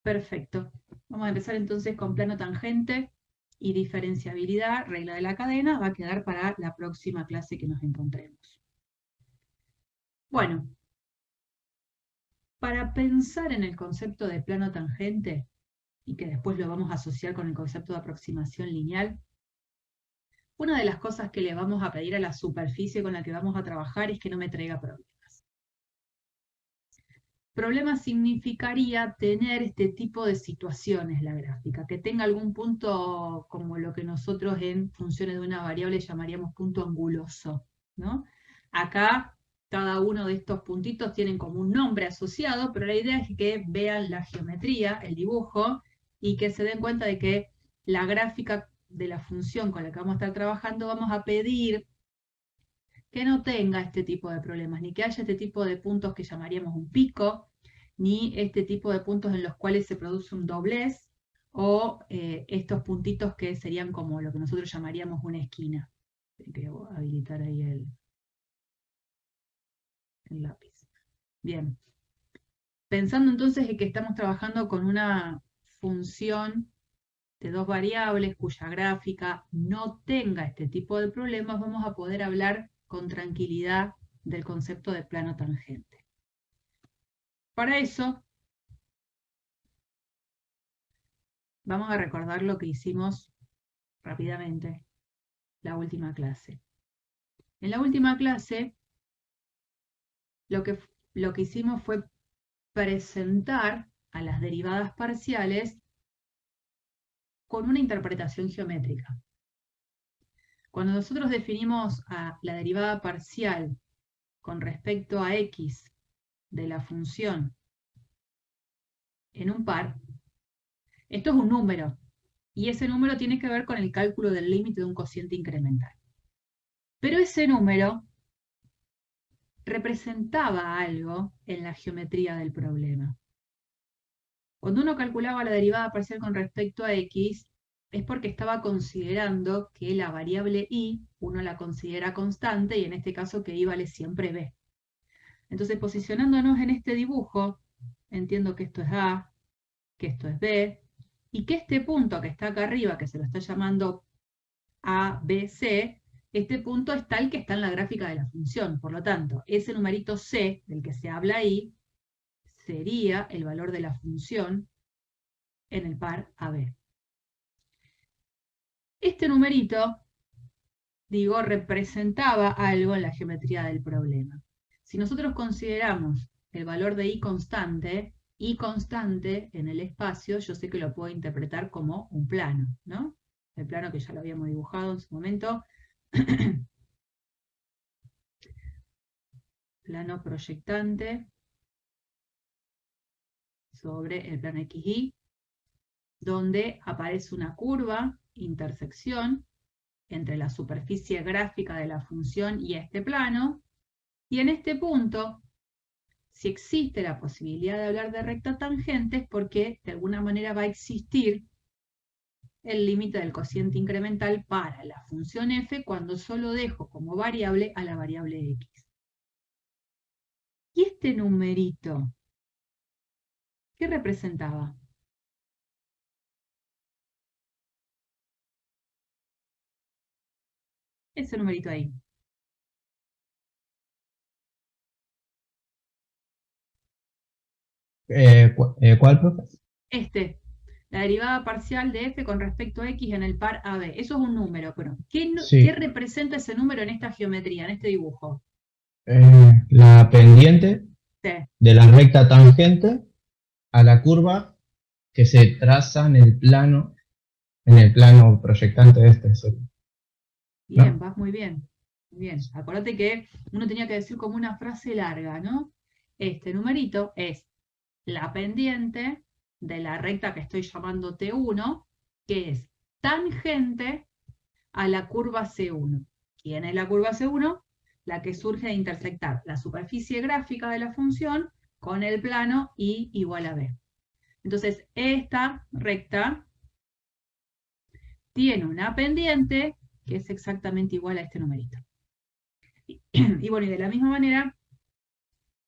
Perfecto. Vamos a empezar entonces con plano tangente y diferenciabilidad, regla de la cadena, va a quedar para la próxima clase que nos encontremos. Bueno, para pensar en el concepto de plano tangente, y que después lo vamos a asociar con el concepto de aproximación lineal, una de las cosas que le vamos a pedir a la superficie con la que vamos a trabajar es que no me traiga problemas. Problema significaría tener este tipo de situaciones la gráfica, que tenga algún punto como lo que nosotros en funciones de una variable llamaríamos punto anguloso, ¿no? Acá cada uno de estos puntitos tienen como un nombre asociado, pero la idea es que vean la geometría, el dibujo, y que se den cuenta de que la gráfica de la función con la que vamos a estar trabajando vamos a pedir que no tenga este tipo de problemas, ni que haya este tipo de puntos que llamaríamos un pico, ni este tipo de puntos en los cuales se produce un doblez, o estos puntitos que serían como lo que nosotros llamaríamos una esquina. Tengo que habilitar ahí el lápiz. Bien. Pensando entonces en que estamos trabajando con una función de dos variables cuya gráfica no tenga este tipo de problemas, vamos a poder hablar con tranquilidad del concepto de plano tangente. Para eso, vamos a recordar lo que hicimos rápidamente la última clase. En la última clase, lo que hicimos fue presentar a las derivadas parciales con una interpretación geométrica. Cuando nosotros definimos a la derivada parcial con respecto a x de la función en un par, esto es un número, y ese número tiene que ver con el cálculo del límite de un cociente incremental. Pero ese número representaba algo en la geometría del problema. Cuando uno calculaba la derivada parcial con respecto a x, es porque estaba considerando que la variable y uno la considera constante, y en este caso que y vale siempre b. Entonces, posicionándonos en este dibujo, entiendo que esto es a, que esto es b, y que este punto que está acá arriba, que se lo está llamando a, b, c, este punto es tal que está en la gráfica de la función. Por lo tanto, ese numerito c del que se habla ahí sería el valor de la función en el par AB. Este numerito, digo, representaba algo en la geometría del problema. Si nosotros consideramos el valor de y constante en el espacio, yo sé que lo puedo interpretar como un plano, ¿no? El plano que ya lo habíamos dibujado en su momento. Plano proyectante sobre el plano XY, donde aparece una curva, intersección, entre la superficie gráfica de la función y este plano, y en este punto, si existe la posibilidad de hablar de recta tangente, es porque de alguna manera va a existir el límite del cociente incremental para la función f cuando solo dejo como variable a la variable x. ¿Y este numerito qué representaba? Ese numerito ahí. ¿Cuál, profe? La derivada parcial de f con respecto a x en el par AB. Eso es un número, pero ¿qué Sí, representa ese número en esta geometría, en este dibujo? la pendiente Sí. de la recta tangente a la curva que se traza en el plano proyectante de este, Bien, ¿no? vas muy bien. Muy bien. Acordate que uno tenía que decir como una frase larga, ¿no? Este numerito es la pendiente de la recta que estoy llamando T1, que es tangente a la curva C1. ¿Quién es la curva C1? La que surge de intersectar la superficie gráfica de la función con el plano y igual a B. Entonces, esta recta tiene una pendiente que es exactamente igual a este numerito. Y bueno, y de la misma manera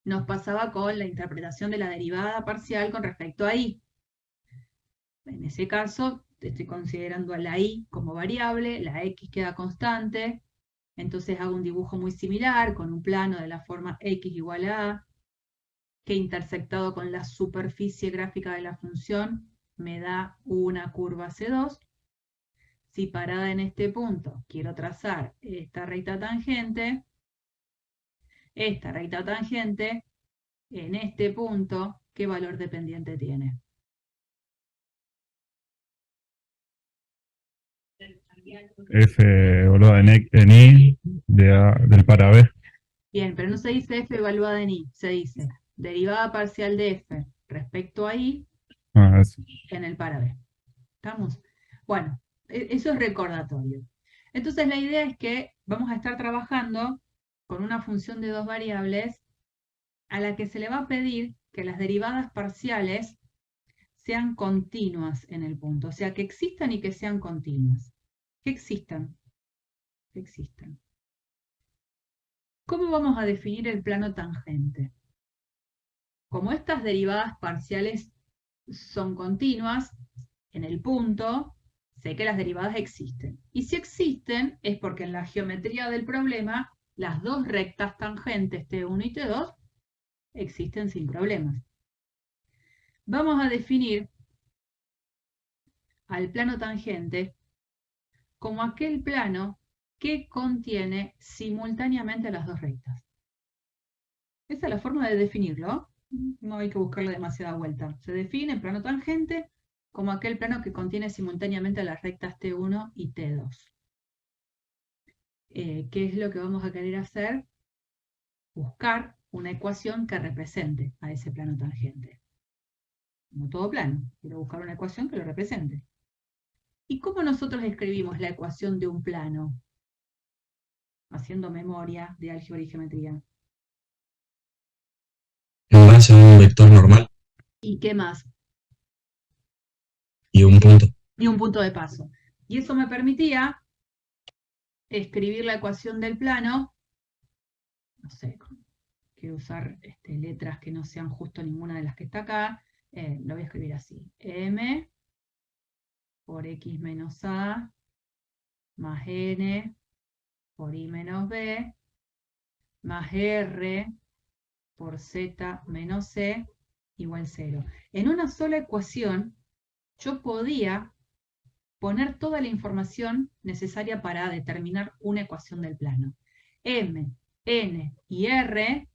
nos pasaba con la interpretación de la derivada parcial con respecto a y. En ese caso, estoy considerando a la y como variable, la x queda constante, entonces hago un dibujo muy similar con un plano de la forma x igual a, que intersectado con la superficie gráfica de la función me da una curva C2. Si parada en este punto quiero trazar esta recta tangente en este punto, ¿qué valor dependiente tiene? F evaluada en I del para B. Bien, pero no se dice f evaluada en y, se dice derivada parcial de f respecto a y Eso. en el para b. ¿Estamos? Bueno, eso es recordatorio. Entonces la idea es que vamos a estar trabajando con una función de dos variables a la que se le va a pedir que las derivadas parciales sean continuas en el punto, o sea, que existan y que sean continuas. Que existan. Que existan. ¿Cómo vamos a definir el plano tangente? Como estas derivadas parciales son continuas, en el punto, sé que las derivadas existen. Y si existen, es porque en la geometría del problema, las dos rectas tangentes T1 y T2 existen sin problemas. Vamos a definir al plano tangente como aquel plano que contiene simultáneamente las dos rectas. Esa es la forma de definirlo. No hay que buscarle demasiada vuelta. Se define el plano tangente como aquel plano que contiene simultáneamente las rectas T1 y T2. ¿Qué es lo que vamos a querer hacer? Buscar una ecuación que represente a ese plano tangente. Como todo plano, quiero buscar una ecuación que lo represente. ¿Y cómo nosotros escribimos la ecuación de un plano? Haciendo memoria de álgebra y geometría. En base a un vector normal ¿Y qué más? y un punto. Y un punto de paso. Y eso me permitía escribir la ecuación del plano, no sé, quiero usar letras que no sean justo ninguna de las que está acá, lo voy a escribir así, m por x menos a más n por y menos b más r por z menos c igual 0. En una sola ecuación yo podía poner toda la información necesaria para determinar una ecuación del plano. M, N y R,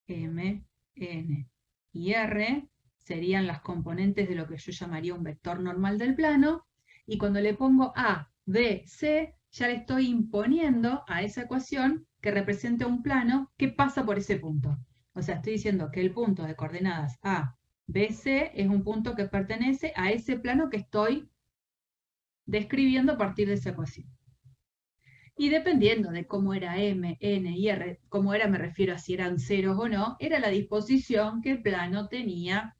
M, N y R serían las componentes de lo que yo llamaría un vector normal del plano, y cuando le pongo A, B, C, ya le estoy imponiendo a esa ecuación que represente un plano que pasa por ese punto. O sea, estoy diciendo que el punto de coordenadas A, B, C es un punto que pertenece a ese plano que estoy describiendo a partir de esa ecuación. Y dependiendo de cómo era M, N y R, cómo era me refiero a si eran ceros o no, era la disposición que el plano tenía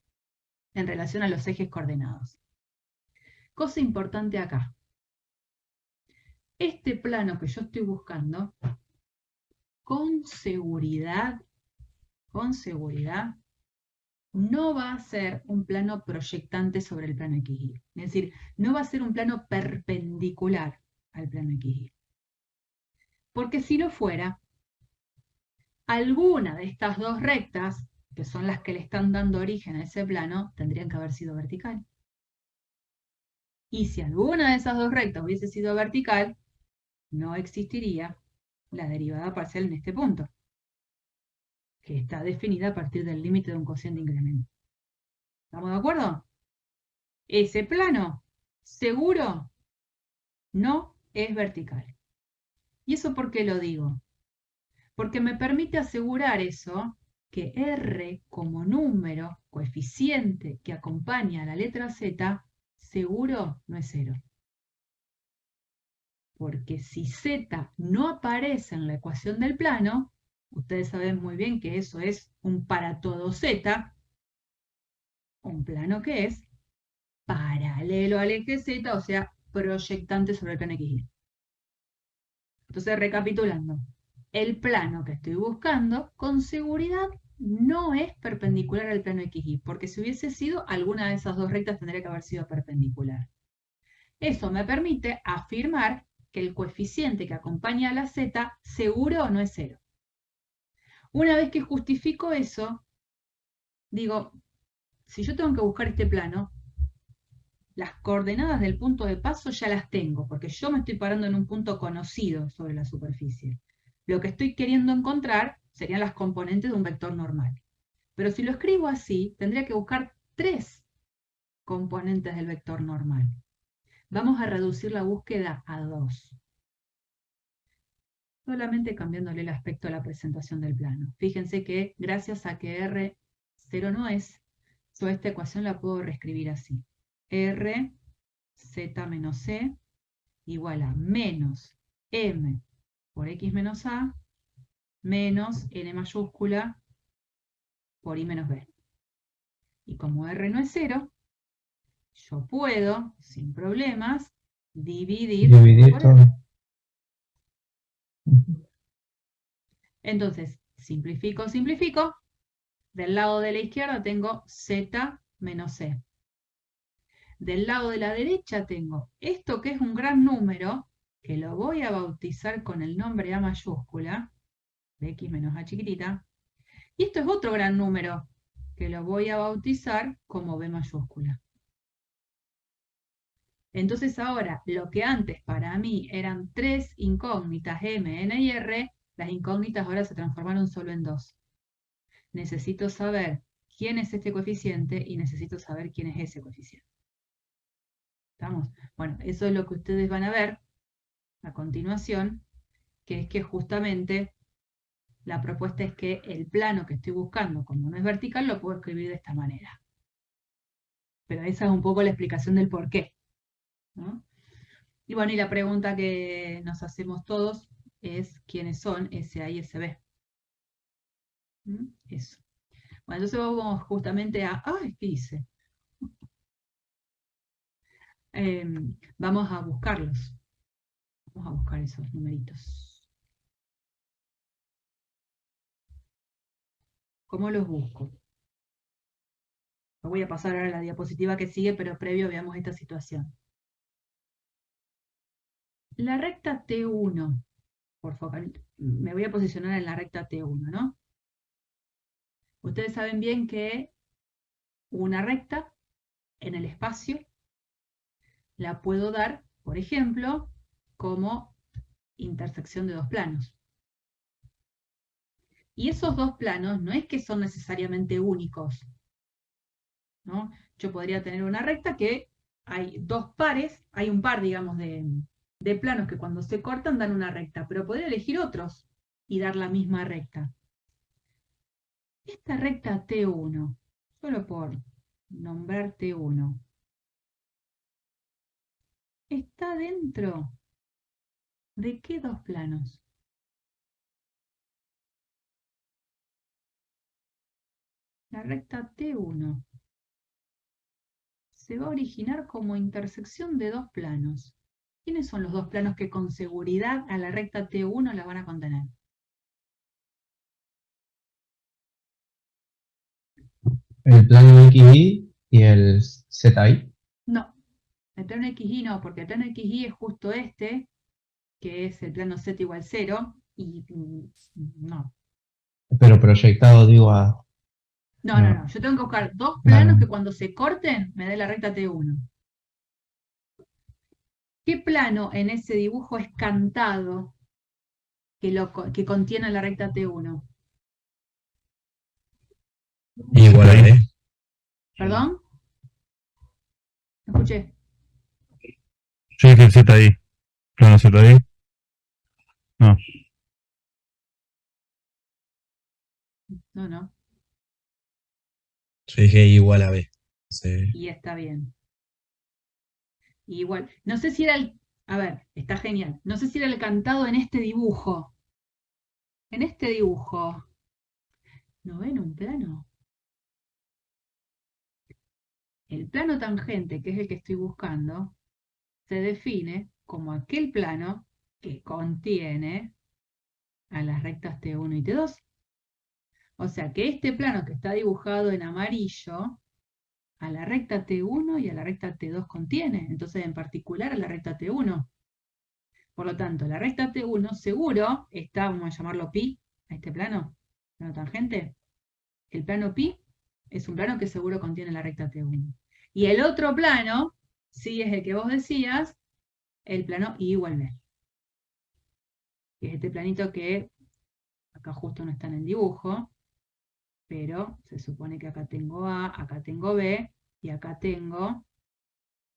en relación a los ejes coordenados. Cosa importante acá. Este plano que yo estoy buscando, con seguridad, no va a ser un plano proyectante sobre el plano XY. Es decir, no va a ser un plano perpendicular al plano XY. Porque si lo fuera, alguna de estas dos rectas, que son las que le están dando origen a ese plano, tendrían que haber sido vertical. Y si alguna de esas dos rectas hubiese sido vertical, no existiría la derivada parcial en este punto, que está definida a partir del límite de un cociente de incremento. ¿Estamos de acuerdo? Ese plano, seguro, no es vertical. ¿Y eso por qué lo digo? Porque me permite asegurar eso, que R como número, coeficiente que acompaña a la letra Z, seguro no es 0. Porque si Z no aparece en la ecuación del plano, ustedes saben muy bien que eso es un para todo Z, un plano que es paralelo al eje Z, o sea, proyectante sobre el plano XY. Entonces, recapitulando, el plano que estoy buscando, con seguridad, no es perpendicular al plano XY, porque si hubiese sido, alguna de esas dos rectas tendría que haber sido perpendicular. Eso me permite afirmar que el coeficiente que acompaña a la Z seguro no es 0. Una vez que justifico eso, digo, si yo tengo que buscar este plano, las coordenadas del punto de paso ya las tengo, porque yo me estoy parando en un punto conocido sobre la superficie. Lo que estoy queriendo encontrar serían las componentes de un vector normal. Pero si lo escribo así, tendría que buscar 3 componentes del vector normal. Vamos a reducir la búsqueda a 2. Solamente cambiándole el aspecto a la presentación del plano. Fíjense que gracias a que R 0 no es, yo esta ecuación la puedo reescribir así. R Z menos C igual a menos M por X menos A menos N mayúscula por I menos B. Y como R no es 0, yo puedo, sin problemas, dividir por todo. R. Entonces, simplifico. Del lado de la izquierda tengo Z menos C. Del lado de la derecha tengo esto que es un gran número, que lo voy a bautizar con el nombre A mayúscula, de X menos A chiquitita. Y esto es otro gran número, que lo voy a bautizar como B mayúscula. Entonces ahora, lo que antes para mí eran 3 incógnitas M, N y R, las incógnitas ahora se transformaron solo en 2. Necesito saber quién es este coeficiente y necesito saber quién es ese coeficiente. ¿Estamos? Bueno, eso es lo que ustedes van a ver a continuación, que es que justamente la propuesta es que el plano que estoy buscando, como no es vertical, lo puedo escribir de esta manera. Pero esa es un poco la explicación del por qué, ¿no? Y bueno, y la pregunta que nos hacemos todos es quiénes son SA y SB. Eso. Bueno, entonces vamos justamente a... ¡Ay, qué hice! Vamos a buscarlos. Vamos a buscar esos numeritos. ¿Cómo los busco? Lo voy a pasar ahora a la diapositiva que sigue, pero previo veamos esta situación. La recta T1, por favor, me voy a posicionar en la recta T1, ¿no? Ustedes saben bien que una recta en el espacio la puedo dar, por ejemplo, como intersección de dos planos. Y esos dos planos no es que son necesariamente únicos, ¿no? Yo podría tener una recta que hay dos pares, hay un par, digamos, de planos que cuando se cortan dan una recta, pero podría elegir otros y dar la misma recta. Esta recta T1, solo por nombrar T1, ¿está dentro de qué dos planos? La recta T1 se va a originar como intersección de dos planos. ¿Quiénes son los dos planos que con seguridad a la recta T1 la van a contener? El plano XY y el ZY. No, el plano XY no, porque el plano XY es justo este, que es el plano Z igual 0, y no. Pero proyectado, digo, a... No. Yo tengo que buscar dos planos que cuando se corten me dé la recta T1. ¿Qué plano en ese dibujo es cantado que contiene la recta T1? Igual a B. ¿Perdón? ¿Me escuché? Yo dije el ZI. Plano ZI. No. No. Yo dije igual a B. Sí. Y está bien. Y igual, no sé si era el... A ver, está genial. No sé si era el cantado en este dibujo. En este dibujo. ¿No ven un plano? El plano tangente, que es el que estoy buscando, se define como aquel plano que contiene a las rectas T1 y T2. O sea que este plano que está dibujado en amarillo, a la recta T1 y a la recta T2 contiene. Entonces, en particular, a la recta T1. Por lo tanto, la recta T1 seguro está, vamos a llamarlo pi, a este plano tangente. El plano pi es un plano que seguro contiene la recta T1. Y el otro plano, sí es el que vos decías, el plano I igual B. Que es este planito que acá justo no está en el dibujo, pero se supone que acá tengo A, acá tengo B, y acá tengo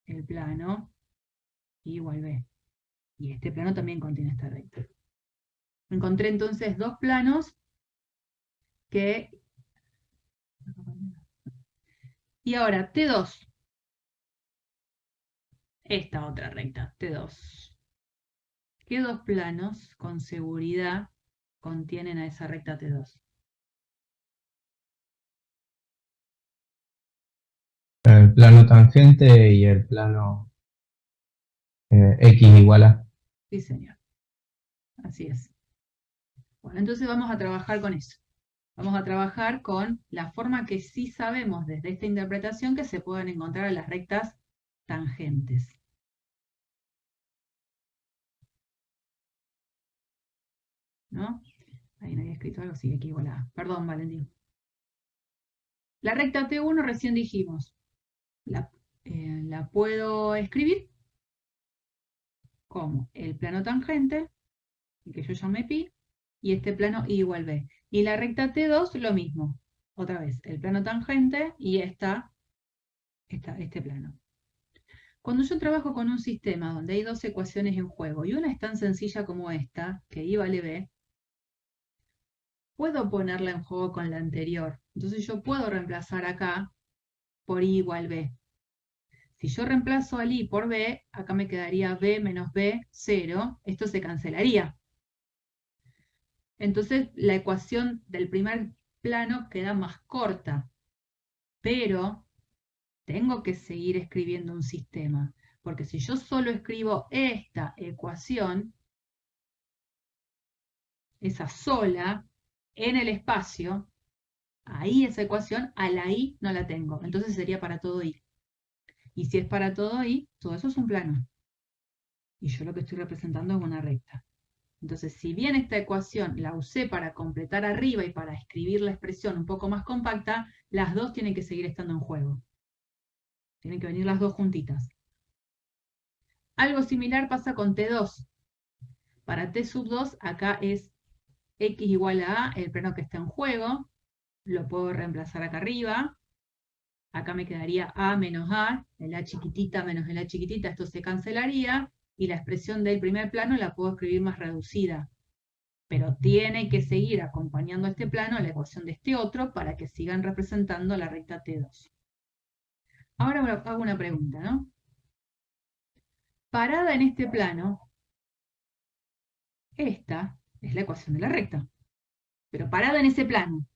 el plano I igual B. Y este plano también contiene esta recta. Encontré entonces dos planos que... Y ahora, T2. Esta otra recta, T2. ¿Qué dos planos con seguridad contienen a esa recta T2? El plano tangente y el plano X igual a. Sí, señor. Así es. Bueno, entonces vamos a trabajar con eso. Vamos a trabajar con la forma que sí sabemos desde esta interpretación que se pueden encontrar a las rectas tangentes. ¿No? Ahí no había escrito algo, sí, aquí igual a. Perdón, Valentín. La recta T1 recién dijimos. La puedo escribir como el plano tangente, que yo llamé pi, y este plano I igual B. Y la recta T2 lo mismo. Otra vez, el plano tangente y este plano. Cuando yo trabajo con un sistema donde hay dos ecuaciones en juego y una es tan sencilla como esta, que I vale B, puedo ponerla en juego con la anterior. Entonces yo puedo reemplazar acá por I igual B. Si yo reemplazo al I por B, acá me quedaría B menos B, 0. Esto se cancelaría. Entonces la ecuación del primer plano queda más corta. Pero tengo que seguir escribiendo un sistema. Porque si yo solo escribo esta ecuación, esa sola, en el espacio, ahí esa ecuación, a la I no la tengo. Entonces sería para todo I. Y si es para todo I, todo eso es un plano. Y yo lo que estoy representando es una recta. Entonces, si bien esta ecuación la usé para completar arriba y para escribir la expresión un poco más compacta, las dos tienen que seguir estando en juego. Tienen que venir las dos juntitas. Algo similar pasa con T2. Para T sub 2, acá es X igual a A, el plano que está en juego. Lo puedo reemplazar acá arriba. Acá me quedaría A menos A, el A chiquitita menos el A chiquitita, esto se cancelaría. Y la expresión del primer plano la puedo escribir más reducida. Pero tiene que seguir acompañando a este plano la ecuación de este otro para que sigan representando la recta T2. Ahora hago una pregunta, ¿no? Parada en este plano, esta es la ecuación de la recta. Pero parada en ese plano,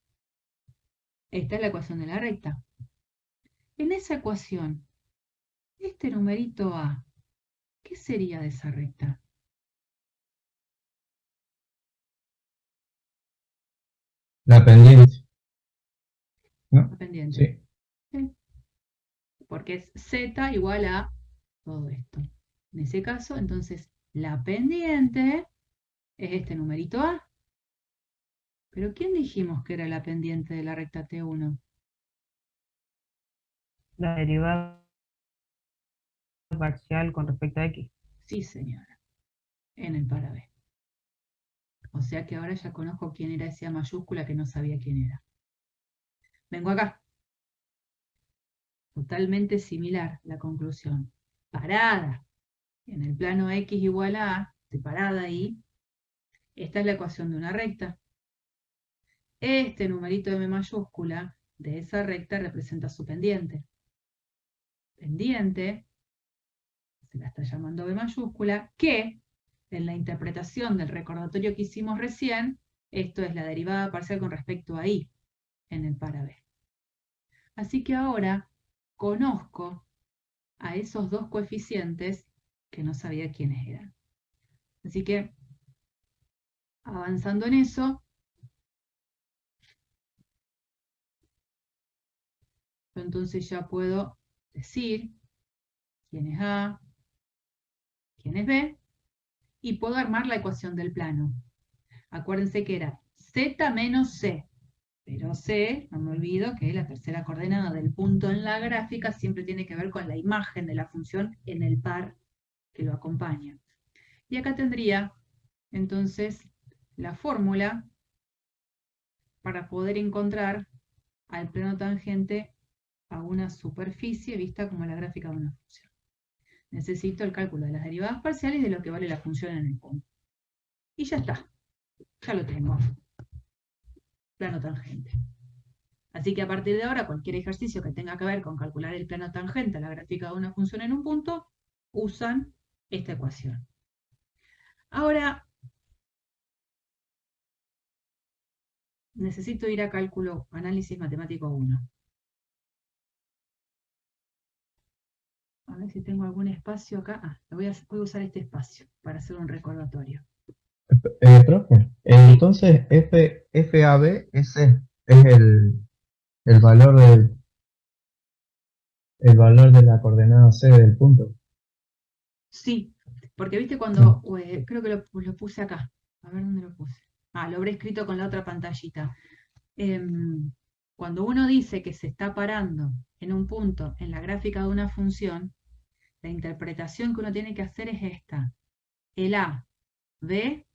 esta es la ecuación de la recta. En esa ecuación, este numerito A, ¿qué sería de esa recta? La pendiente. ¿No? La pendiente. Sí. ¿Sí? Porque es Z igual a todo esto. En ese caso, entonces, la pendiente es este numerito A. ¿Pero quién dijimos que era la pendiente de la recta T1? La derivada parcial con respecto a X. Sí, señora, en el para B. O sea que ahora ya conozco quién era esa mayúscula que no sabía quién era. Vengo acá. Totalmente similar la conclusión. Parada en el plano X igual a A, separada ahí, esta es la ecuación de una recta. Este numerito M mayúscula de esa recta representa su pendiente. Pendiente, se la está llamando B mayúscula, que en la interpretación del recordatorio que hicimos recién, esto es la derivada parcial con respecto a I en el para B. Así que ahora conozco a esos dos coeficientes que no sabía quiénes eran. Así que, avanzando en eso, Yo entonces ya puedo decir quién es A, quién es B, y puedo armar la ecuación del plano. Acuérdense que era Z menos C. Pero C, no me olvido que la tercera coordenada del punto en la gráfica siempre tiene que ver con la imagen de la función en el par que lo acompaña. Y acá tendría entonces la fórmula para poder encontrar al plano tangente a una superficie vista como la gráfica de una función. Necesito el cálculo de las derivadas parciales y de lo que vale la función en el punto. Y ya está, ya lo tengo. Plano tangente. Así que a partir de ahora, cualquier ejercicio que tenga que ver con calcular el plano tangente a la gráfica de una función en un punto, usan esta ecuación. Ahora, necesito ir a cálculo, análisis matemático 1. A ver si tengo algún espacio acá. Voy a usar este espacio para hacer un recordatorio. Profe, entonces FAB ese es el valor de la coordenada C del punto. Sí, porque viste cuando, creo que lo puse acá. A ver dónde lo puse. Lo habré escrito con la otra pantallita. Cuando uno dice que se está parando en un punto en la gráfica de una función, la interpretación que uno tiene que hacer es esta. El A, B,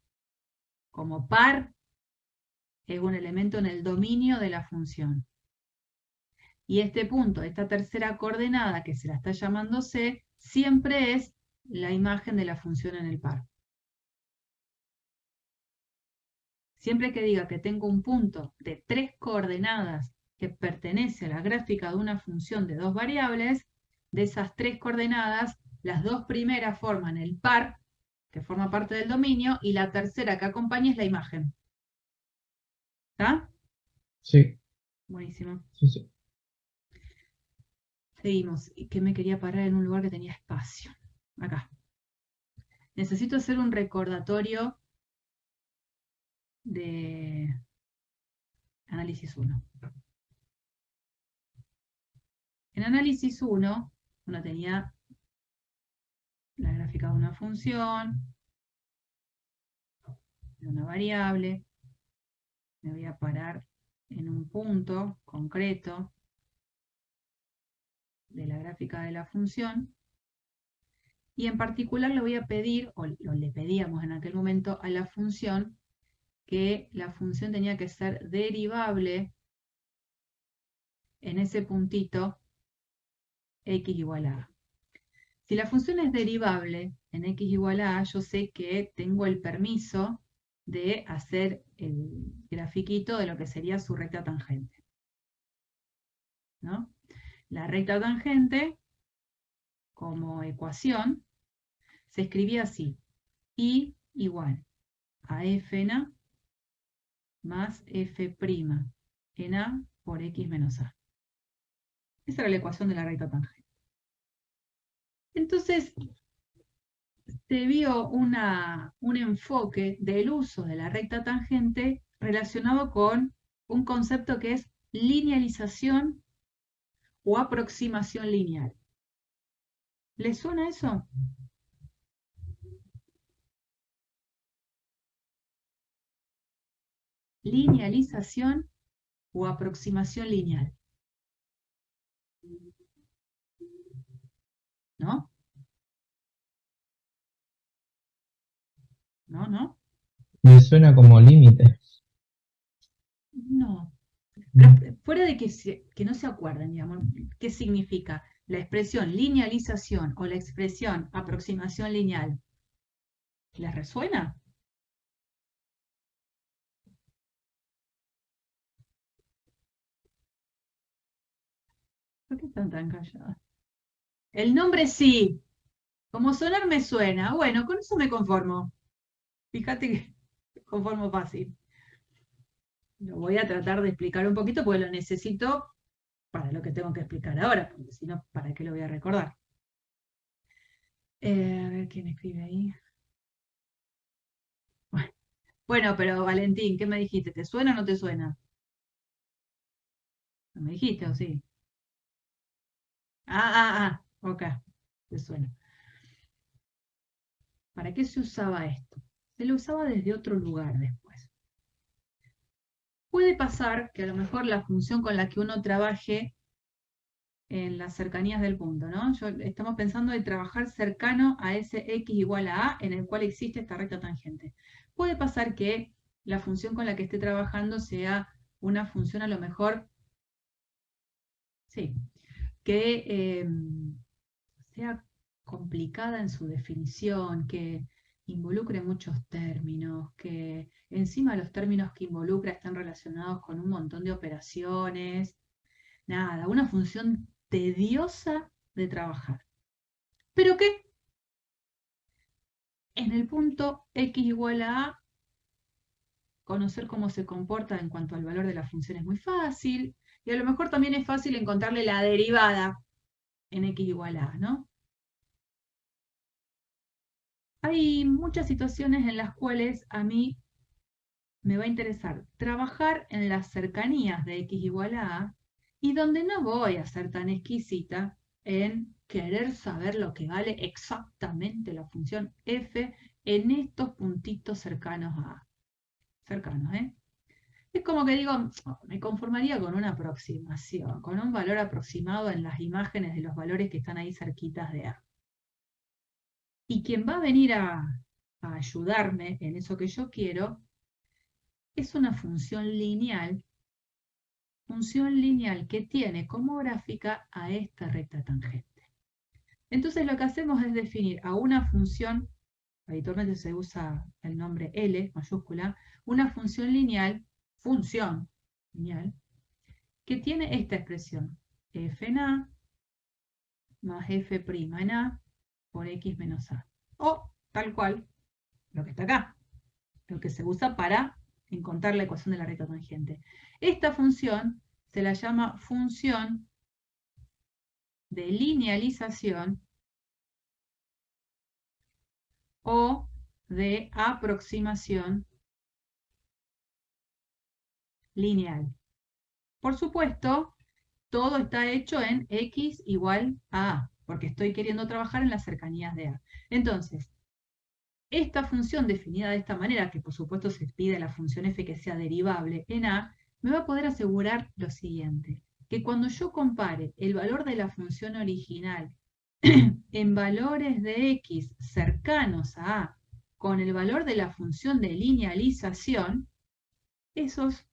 como par, es un elemento en el dominio de la función. Y este punto, esta tercera coordenada que se la está llamando C, siempre es la imagen de la función en el par. Siempre que diga que tengo un punto de 3 coordenadas que pertenece a la gráfica de una función de 2 variables, de esas 3 coordenadas, las 2 primeras forman el par, que forma parte del dominio, y la tercera que acompaña es la imagen. ¿Está? Sí, Buenísimo. sí. Seguimos. Y que me quería parar en un lugar que tenía espacio. Acá. Necesito hacer un recordatorio de análisis 1. En análisis 1, uno tenía la gráfica de una función, de una variable. Me voy a parar en un punto concreto de la gráfica de la función. Y en particular le voy a pedir, o le pedíamos en aquel momento a la función, que la función tenía que ser derivable en ese puntito x igual a a. Si la función es derivable en x igual a a, yo sé que tengo el permiso de hacer el grafiquito de lo que sería su recta tangente, ¿no? La recta tangente, como ecuación, se escribía así: y igual a f en a más f' en a por x menos a. Esa era la ecuación de la recta tangente. Entonces, se vio un enfoque del uso de la recta tangente relacionado con un concepto que es linealización o aproximación lineal. ¿Les suena eso? Linealización o aproximación lineal. ¿No? ¿No? ¿No? Me suena como límite. No. Fuera de que no se acuerdan, digamos, ¿qué significa la expresión linealización o la expresión aproximación lineal? ¿Les resuena? ¿Por qué están tan calladas? El nombre sí, como sonar me suena. Bueno, con eso me conformo. Fíjate que me conformo fácil. Lo voy a tratar de explicar un poquito porque lo necesito para lo que tengo que explicar ahora, porque si no, ¿para qué lo voy a recordar? A ver quién escribe ahí. Bueno, pero Valentín, ¿qué me dijiste? ¿Te suena o no te suena? ¿No me dijiste o sí? Ok, te suena. ¿Para qué se usaba esto? Se lo usaba desde otro lugar después. Puede pasar que a lo mejor la función con la que uno trabaje en las cercanías del punto, ¿no? Estamos pensando en trabajar cercano a ese x igual a en el cual existe esta recta tangente. Puede pasar que la función con la que esté trabajando sea una función a lo mejor, sí, que sea complicada en su definición, que involucre muchos términos, que encima los términos que involucra están relacionados con un montón de operaciones. Nada, una función tediosa de trabajar. ¿Pero qué? En el punto x igual a a, conocer cómo se comporta en cuanto al valor de la función es muy fácil, y a lo mejor también es fácil encontrarle la derivada en x igual a, ¿no? Hay muchas situaciones en las cuales a mí me va a interesar trabajar en las cercanías de x igual a y donde no voy a ser tan exquisita en querer saber lo que vale exactamente la función f en estos puntitos cercanos a A. Cercanos, ¿eh? Es como que digo, me conformaría con una aproximación, con un valor aproximado en las imágenes de los valores que están ahí cerquitas de A. Y quien va a venir a ayudarme en eso que yo quiero es una función lineal que tiene como gráfica a esta recta tangente. Entonces lo que hacemos es definir a una función, habitualmente se usa el nombre L mayúscula, una función lineal, que tiene esta expresión, f en A más f' en A por x menos A. O tal cual, lo que está acá, lo que se usa para encontrar la ecuación de la recta tangente. Esta función se la llama función de linealización o de aproximación lineal. Por supuesto, todo está hecho en x igual a A, porque estoy queriendo trabajar en las cercanías de A. Entonces, esta función definida de esta manera, que por supuesto se pide a la función f que sea derivable en A, me va a poder asegurar lo siguiente, que cuando yo compare el valor de la función original en valores de x cercanos a A con el valor de la función de linealización, esos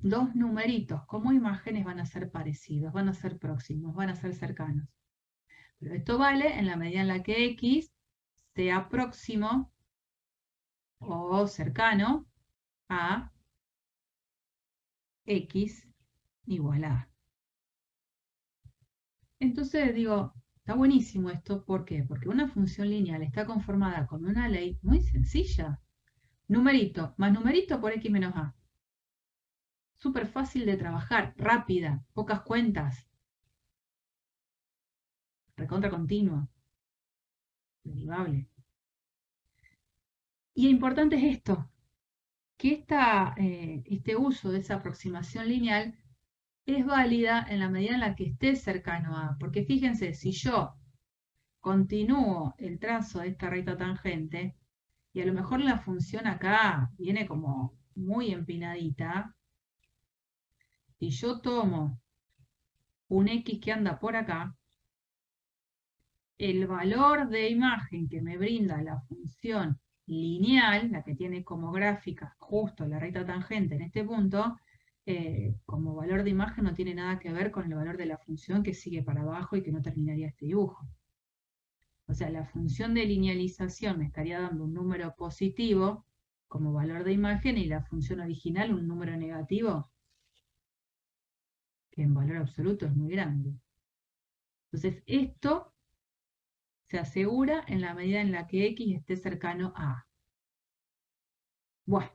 dos numeritos como imágenes van a ser parecidos, van a ser próximos, van a ser cercanos. Pero esto vale en la medida en la que x sea próximo o cercano a x igual a. Entonces digo, está buenísimo esto, ¿por qué? Porque una función lineal está conformada con una ley muy sencilla. Numerito más numerito por x menos a. Súper fácil de trabajar, rápida, pocas cuentas. Recontra continua. Derivable. Y importante es esto, que este uso de esa aproximación lineal es válida en la medida en la que esté cercano a. Porque fíjense, si yo continúo el trazo de esta recta tangente, y a lo mejor la función acá viene como muy empinadita, y yo tomo un x que anda por acá, el valor de imagen que me brinda la función lineal, la que tiene como gráfica justo la recta tangente en este punto, como valor de imagen no tiene nada que ver con el valor de la función que sigue para abajo y que no terminaría este dibujo. O sea, la función de linealización me estaría dando un número positivo como valor de imagen y la función original un número negativo, que en valor absoluto es muy grande. Entonces, esto se asegura en la medida en la que x esté cercano a A. Bueno,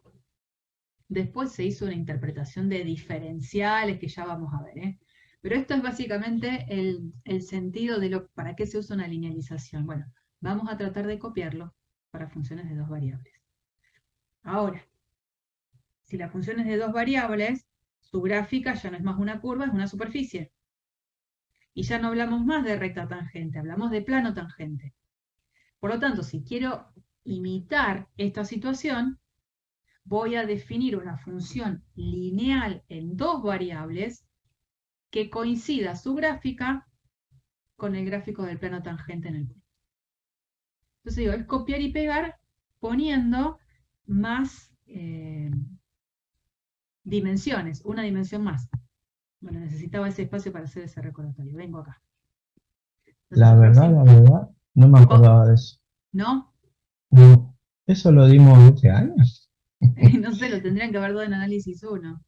después se hizo una interpretación de diferenciales que ya vamos a ver, ¿eh? Pero esto es básicamente el sentido de para qué se usa una linealización. Bueno, vamos a tratar de copiarlo para funciones de dos variables. Ahora, si la función es de dos variables, su gráfica ya no es más una curva, es una superficie. Y ya no hablamos más de recta tangente, hablamos de plano tangente. Por lo tanto, si quiero imitar esta situación, voy a definir una función lineal en dos variables que coincida su gráfica con el gráfico del plano tangente en el punto. Entonces digo, es copiar y pegar poniendo más dimensiones, una dimensión más. Bueno, necesitaba ese espacio para hacer ese recordatorio. Vengo acá. Entonces, La verdad, no me acordaba de eso. ¿no? No, eso lo dimos hace años. No sé, lo tendrían que haber dado en análisis 1.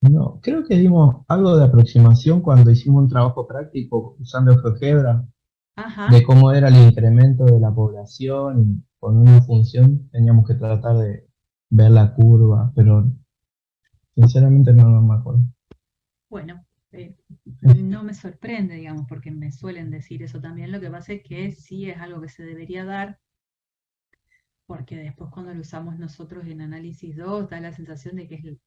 No, creo que dimos algo de aproximación cuando hicimos un trabajo práctico usando GeoGebra, Ajá. de cómo era el incremento de la población y con una función teníamos que tratar de ver la curva, pero sinceramente no me acuerdo. Bueno, no me sorprende, digamos, porque me suelen decir eso también. Lo que pasa es que sí es algo que se debería dar, porque después cuando lo usamos nosotros en análisis 2 da la sensación de que es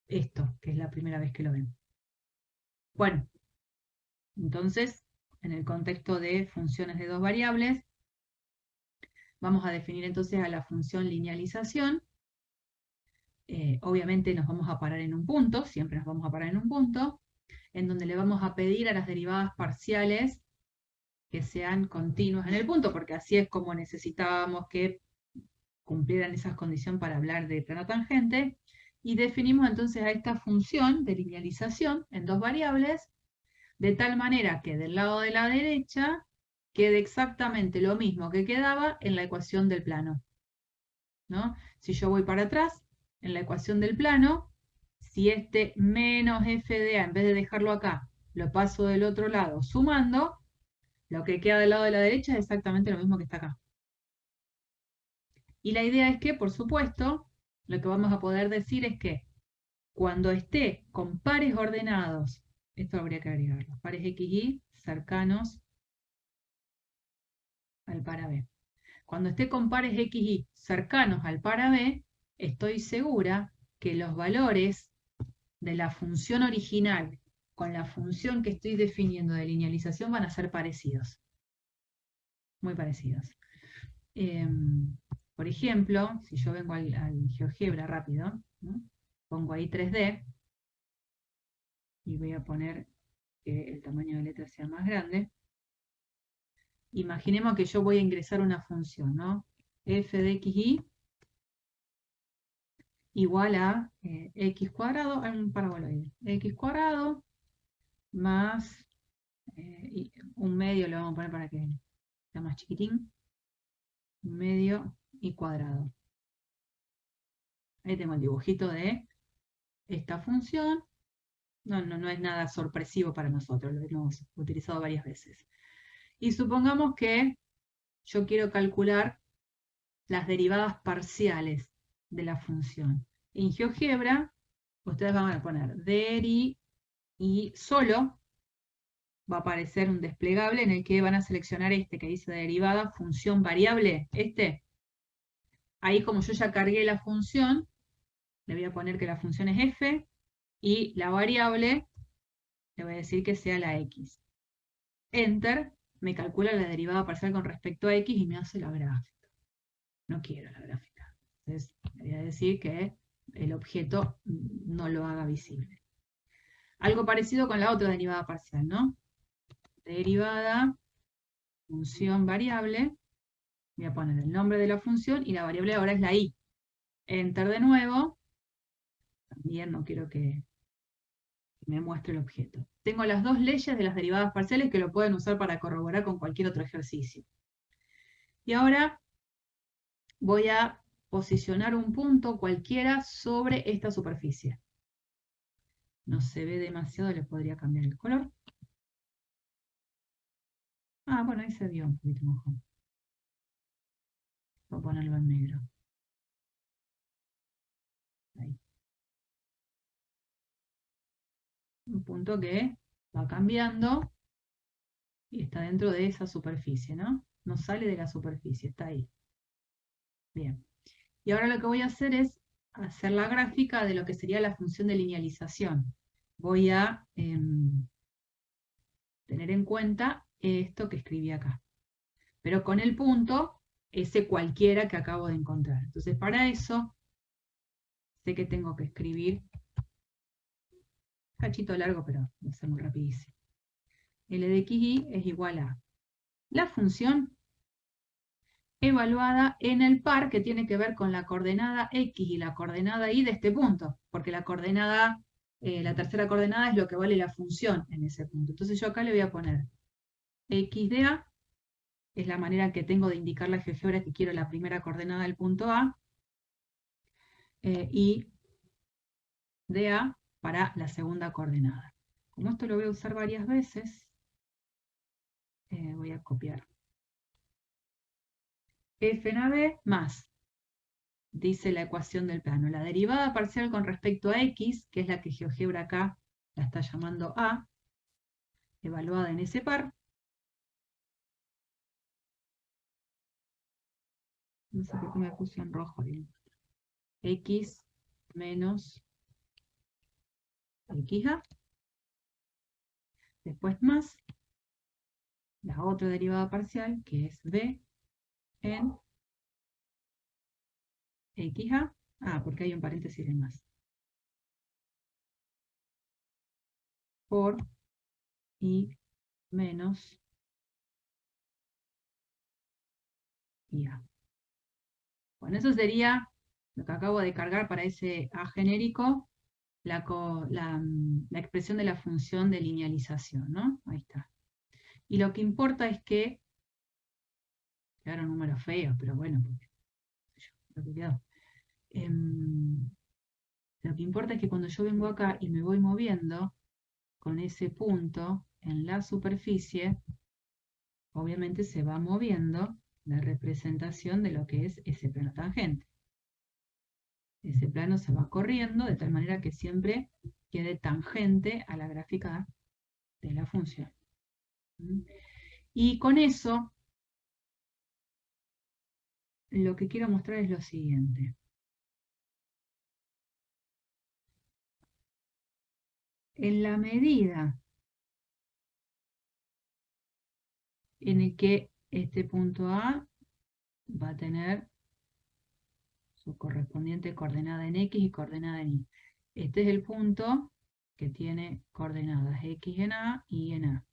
esto, que es la primera vez que lo ven. Bueno, entonces, en el contexto de funciones de dos variables, vamos a definir entonces a la función linealización. Obviamente nos vamos a parar en un punto, siempre nos vamos a parar en un punto, en donde le vamos a pedir a las derivadas parciales que sean continuas en el punto, porque así es como necesitábamos que cumplieran esas condiciones para hablar de plano tangente, y definimos entonces a esta función de linealización en dos variables, de tal manera que del lado de la derecha quede exactamente lo mismo que quedaba en la ecuación del plano, ¿no? Si yo voy para atrás, en la ecuación del plano, si este menos f de a, en vez de dejarlo acá, lo paso del otro lado sumando, lo que queda del lado de la derecha es exactamente lo mismo que está acá. Y la idea es que, por supuesto, lo que vamos a poder decir es que cuando esté con pares ordenados, esto habría que agregarlo, pares x y cercanos al par a b. Cuando esté con pares x y cercanos al par a b, estoy segura que los valores de la función original con la función que estoy definiendo de linealización van a ser parecidos. Muy parecidos. Por ejemplo, si yo vengo al GeoGebra rápido, ¿no? Pongo ahí 3D y voy a poner que el tamaño de letra sea más grande. Imaginemos que yo voy a ingresar una función, ¿no? F de xy igual a x cuadrado, un paraboloide, x cuadrado más un medio, le vamos a poner para que sea más chiquitín, un medio y cuadrado. Ahí tengo el dibujito de esta función. No es nada sorpresivo para nosotros, lo hemos utilizado varias veces. Y supongamos que yo quiero calcular las derivadas parciales de la función. En GeoGebra, ustedes van a poner deri y solo va a aparecer un desplegable en el que van a seleccionar este que dice derivada, función variable, este. Ahí como yo ya cargué la función, le voy a poner que la función es f y la variable le voy a decir que sea la x. Enter, me calcula la derivada parcial con respecto a x y me hace la gráfica. No quiero la gráfica. Entonces, voy a decir que el objeto no lo haga visible. Algo parecido con la otra derivada parcial, ¿no? Derivada, función variable. Voy a poner el nombre de la función y la variable ahora es la i. Enter de nuevo. También no quiero que me muestre el objeto. Tengo las dos leyes de las derivadas parciales que lo pueden usar para corroborar con cualquier otro ejercicio. Y ahora voy a posicionar un punto cualquiera sobre esta superficie. No se ve demasiado, le podría cambiar el color. Ah, bueno, ahí se vio un poquito mejor. Voy a ponerlo en negro. Ahí. Un punto que va cambiando y está dentro de esa superficie, ¿no? No sale de la superficie, está ahí. Bien. Y ahora lo que voy a hacer es hacer la gráfica de lo que sería la función de linealización. Voy a tener en cuenta esto que escribí acá. Pero con el punto, ese cualquiera que acabo de encontrar. Entonces, para eso, sé que tengo que escribir, cachito largo, pero lo hacemos rapidísimo. L de xy es igual a la función evaluada en el par que tiene que ver con la coordenada x y la coordenada y de este punto, porque la coordenada, la tercera coordenada es lo que vale la función en ese punto. Entonces yo acá le voy a poner x de a, es la manera que tengo de indicar la GeoGebra que quiero la primera coordenada del punto A, y de a para la segunda coordenada. Como esto lo voy a usar varias veces, voy a copiar. F en AB más, dice la ecuación del plano, la derivada parcial con respecto a x, que es la que GeoGebra acá la está llamando A, evaluada en ese par. No sé por qué me puse en rojo. X menos XA. Después más la otra derivada parcial, que es B en XA. Ah, porque hay un paréntesis de más. Por I menos IA. Bueno, eso sería lo que acabo de cargar para ese A genérico, la expresión de la función de linealización, ¿no? Ahí está. Y lo que importa es que, quedaron números feos, pero bueno, lo que quedó. Lo que importa es que cuando yo vengo acá y me voy moviendo con ese punto en la superficie, obviamente se va moviendo la representación de lo que es ese plano tangente. Ese plano se va corriendo de tal manera que siempre quede tangente a la gráfica de la función. Y con eso, lo que quiero mostrar es lo siguiente. En la medida en el que este punto A va a tener su correspondiente coordenada en X y coordenada en Y. Este es el punto que tiene coordenadas X en A y en A.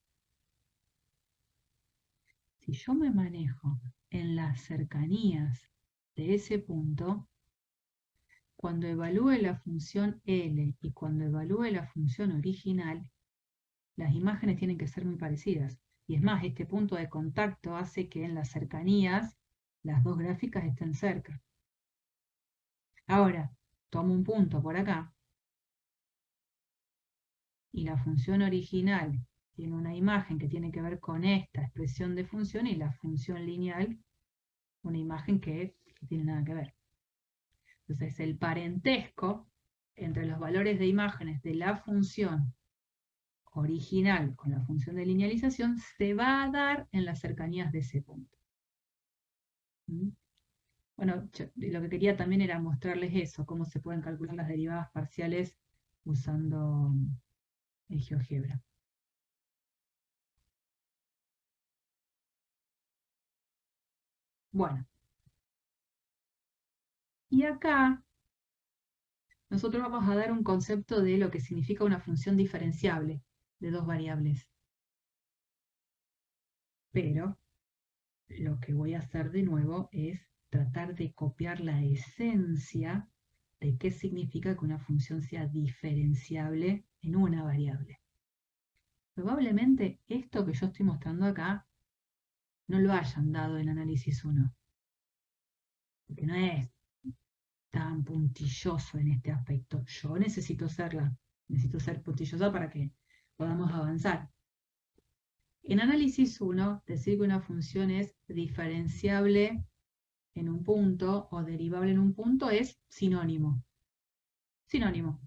Si yo me manejo en las cercanías de ese punto, cuando evalúe la función L y cuando evalúe la función original, las imágenes tienen que ser muy parecidas. Y es más, este punto de contacto hace que en las cercanías las dos gráficas estén cerca. Ahora, tomo un punto por acá y la función original tiene una imagen que tiene que ver con esta expresión de función y la función lineal una imagen que no tiene nada que ver. Entonces el parentesco entre los valores de imágenes de la función original con la función de linealización se va a dar en las cercanías de ese punto. Bueno, lo que quería también era mostrarles eso, cómo se pueden calcular las derivadas parciales usando el GeoGebra. Bueno, y acá nosotros vamos a dar un concepto de lo que significa una función diferenciable de dos variables. Pero lo que voy a hacer de nuevo es tratar de copiar la esencia de qué significa que una función sea diferenciable en una variable. Probablemente esto que yo estoy mostrando acá no lo hayan dado en análisis 1, porque no es tan puntilloso en este aspecto. Yo necesito ser puntillosa para que podamos avanzar. En análisis 1, decir que una función es diferenciable en un punto o derivable en un punto es sinónimo. Sinónimo.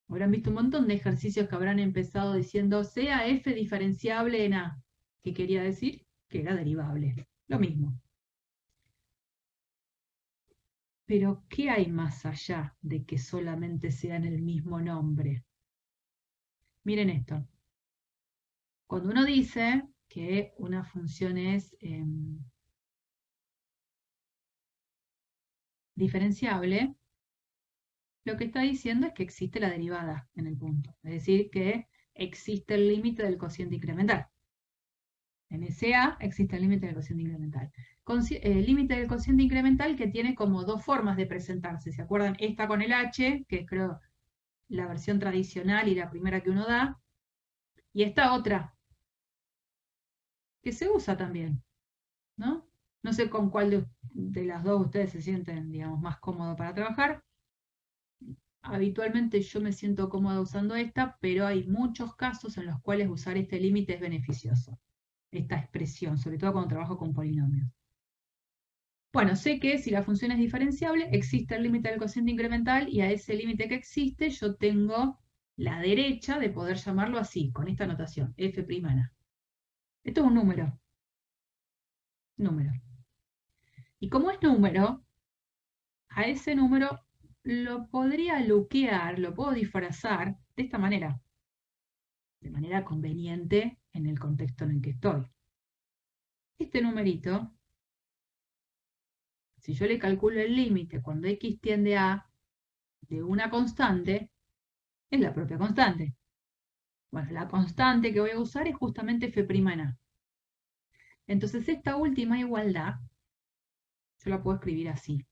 Habrán visto un montón de ejercicios que habrán empezado diciendo sea f diferenciable en a. ¿Qué quería decir? Que era derivable. Lo mismo. Pero, ¿qué hay más allá de que solamente sean el mismo nombre? Miren esto. Cuando uno dice que una función es diferenciable, lo que está diciendo es que existe la derivada en el punto. Es decir, que existe el límite del cociente incremental. En SA existe el límite del cociente incremental. El límite del cociente incremental que tiene como dos formas de presentarse. ¿Se acuerdan? Esta con el H, que es creo la versión tradicional y la primera que uno da. Y esta otra, que se usa también, ¿no? No sé con cuál de las dos ustedes se sienten, digamos, más cómodos para trabajar. Habitualmente yo me siento cómoda usando esta, pero hay muchos casos en los cuales usar este límite es beneficioso. Esta expresión, sobre todo cuando trabajo con polinomios. Bueno, sé que si la función es diferenciable, existe el límite del cociente incremental y a ese límite que existe yo tengo la derecha de poder llamarlo así, con esta notación, f'A. Esto es un número. Número. Y como es número, a ese número lo podría luquear, lo puedo disfrazar de esta manera. De manera conveniente en el contexto en el que estoy. Este numerito, si yo le calculo el límite cuando x tiende a de una constante, es la propia constante. Bueno, la constante que voy a usar es justamente f'A. Entonces esta última igualdad, yo la puedo escribir así.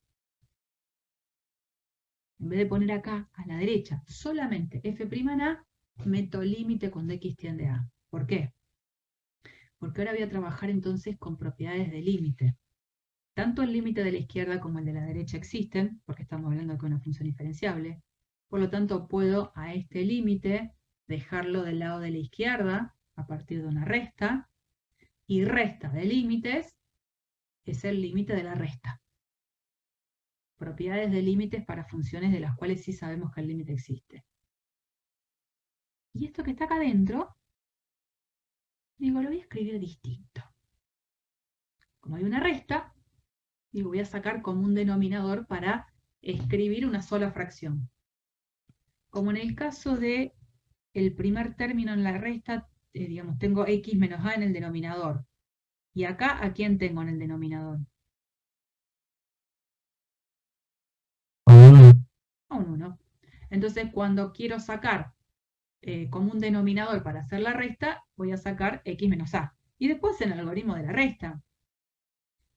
En vez de poner acá, a la derecha, solamente f'A, meto límite cuando x tiende a. ¿Por qué? Porque ahora voy a trabajar entonces con propiedades de límite. Tanto el límite de la izquierda como el de la derecha existen, porque estamos hablando de una función diferenciable. Por lo tanto, puedo a este límite dejarlo del lado de la izquierda a partir de una resta, y resta de límites es el límite de la resta. Propiedades de límites para funciones de las cuales sí sabemos que el límite existe. Y esto que está acá adentro, digo, lo voy a escribir distinto. Como hay una resta, digo, voy a sacar como un denominador para escribir una sola fracción. Como en el caso de el primer término en la resta, digamos, tengo x menos a en el denominador. Y acá, ¿a quién tengo en el denominador? A un 1. Entonces, cuando quiero sacar como un denominador para hacer la resta, voy a sacar x menos a. Y después en el algoritmo de la resta,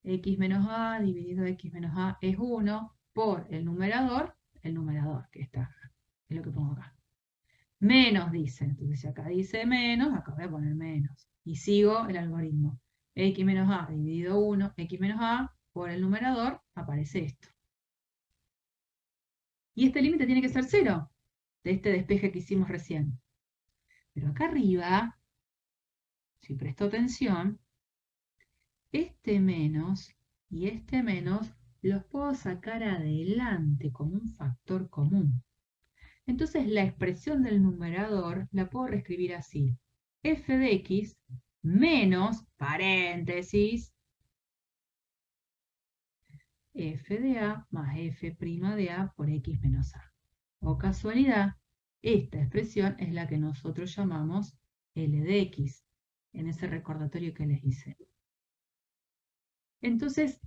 x menos a dividido x menos a es 1 por el numerador que está, es lo que pongo acá. Menos dice, entonces si acá dice menos, acá voy a poner menos. Y sigo el algoritmo. X menos a dividido 1, x menos a por el numerador, aparece esto. Y este límite tiene que ser 0, de este despeje que hicimos recién. Pero acá arriba, si presto atención, este menos y este menos los puedo sacar adelante como un factor común. Entonces la expresión del numerador la puedo reescribir así. F de x menos, paréntesis, f de a más f' de a por x menos a. O casualidad, esta expresión es la que nosotros llamamos L de x, en ese recordatorio que les hice. Entonces,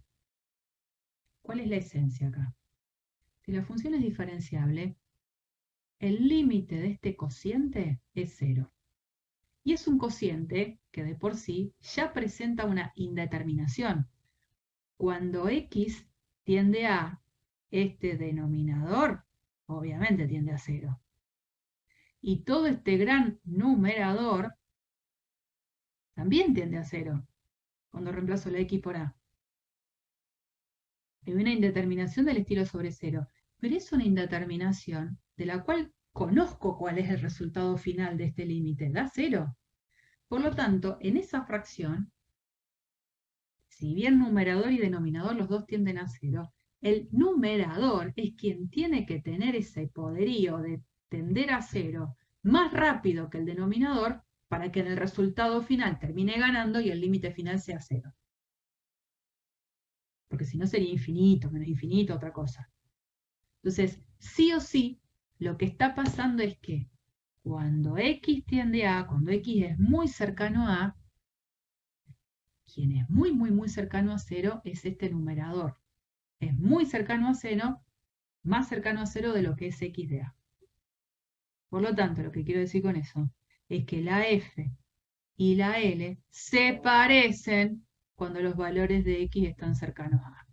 ¿cuál es la esencia acá? Si la función es diferenciable, el límite de este cociente es 0. Y es un cociente que de por sí ya presenta una indeterminación. Cuando x tiende a, este denominador obviamente tiende a 0. Y todo este gran numerador también tiende a 0 cuando reemplazo la x por a. Hay una indeterminación del estilo sobre 0, pero es una indeterminación de la cual conozco cuál es el resultado final de este límite, da 0. Por lo tanto, en esa fracción, si bien numerador y denominador los dos tienden a 0, el numerador es quien tiene que tener ese poderío de tender a 0 más rápido que el denominador para que en el resultado final termine ganando y el límite final sea 0. Porque si no sería infinito, menos infinito, otra cosa. Entonces, sí o sí, lo que está pasando es que Cuando x tiende a, cuando x es muy cercano a, quien es muy, muy, muy cercano a 0 es este numerador. Es muy cercano a 0, más cercano a 0 de lo que es x de a. Por lo tanto, lo que quiero decir con eso es que la f y la L se parecen cuando los valores de x están cercanos a.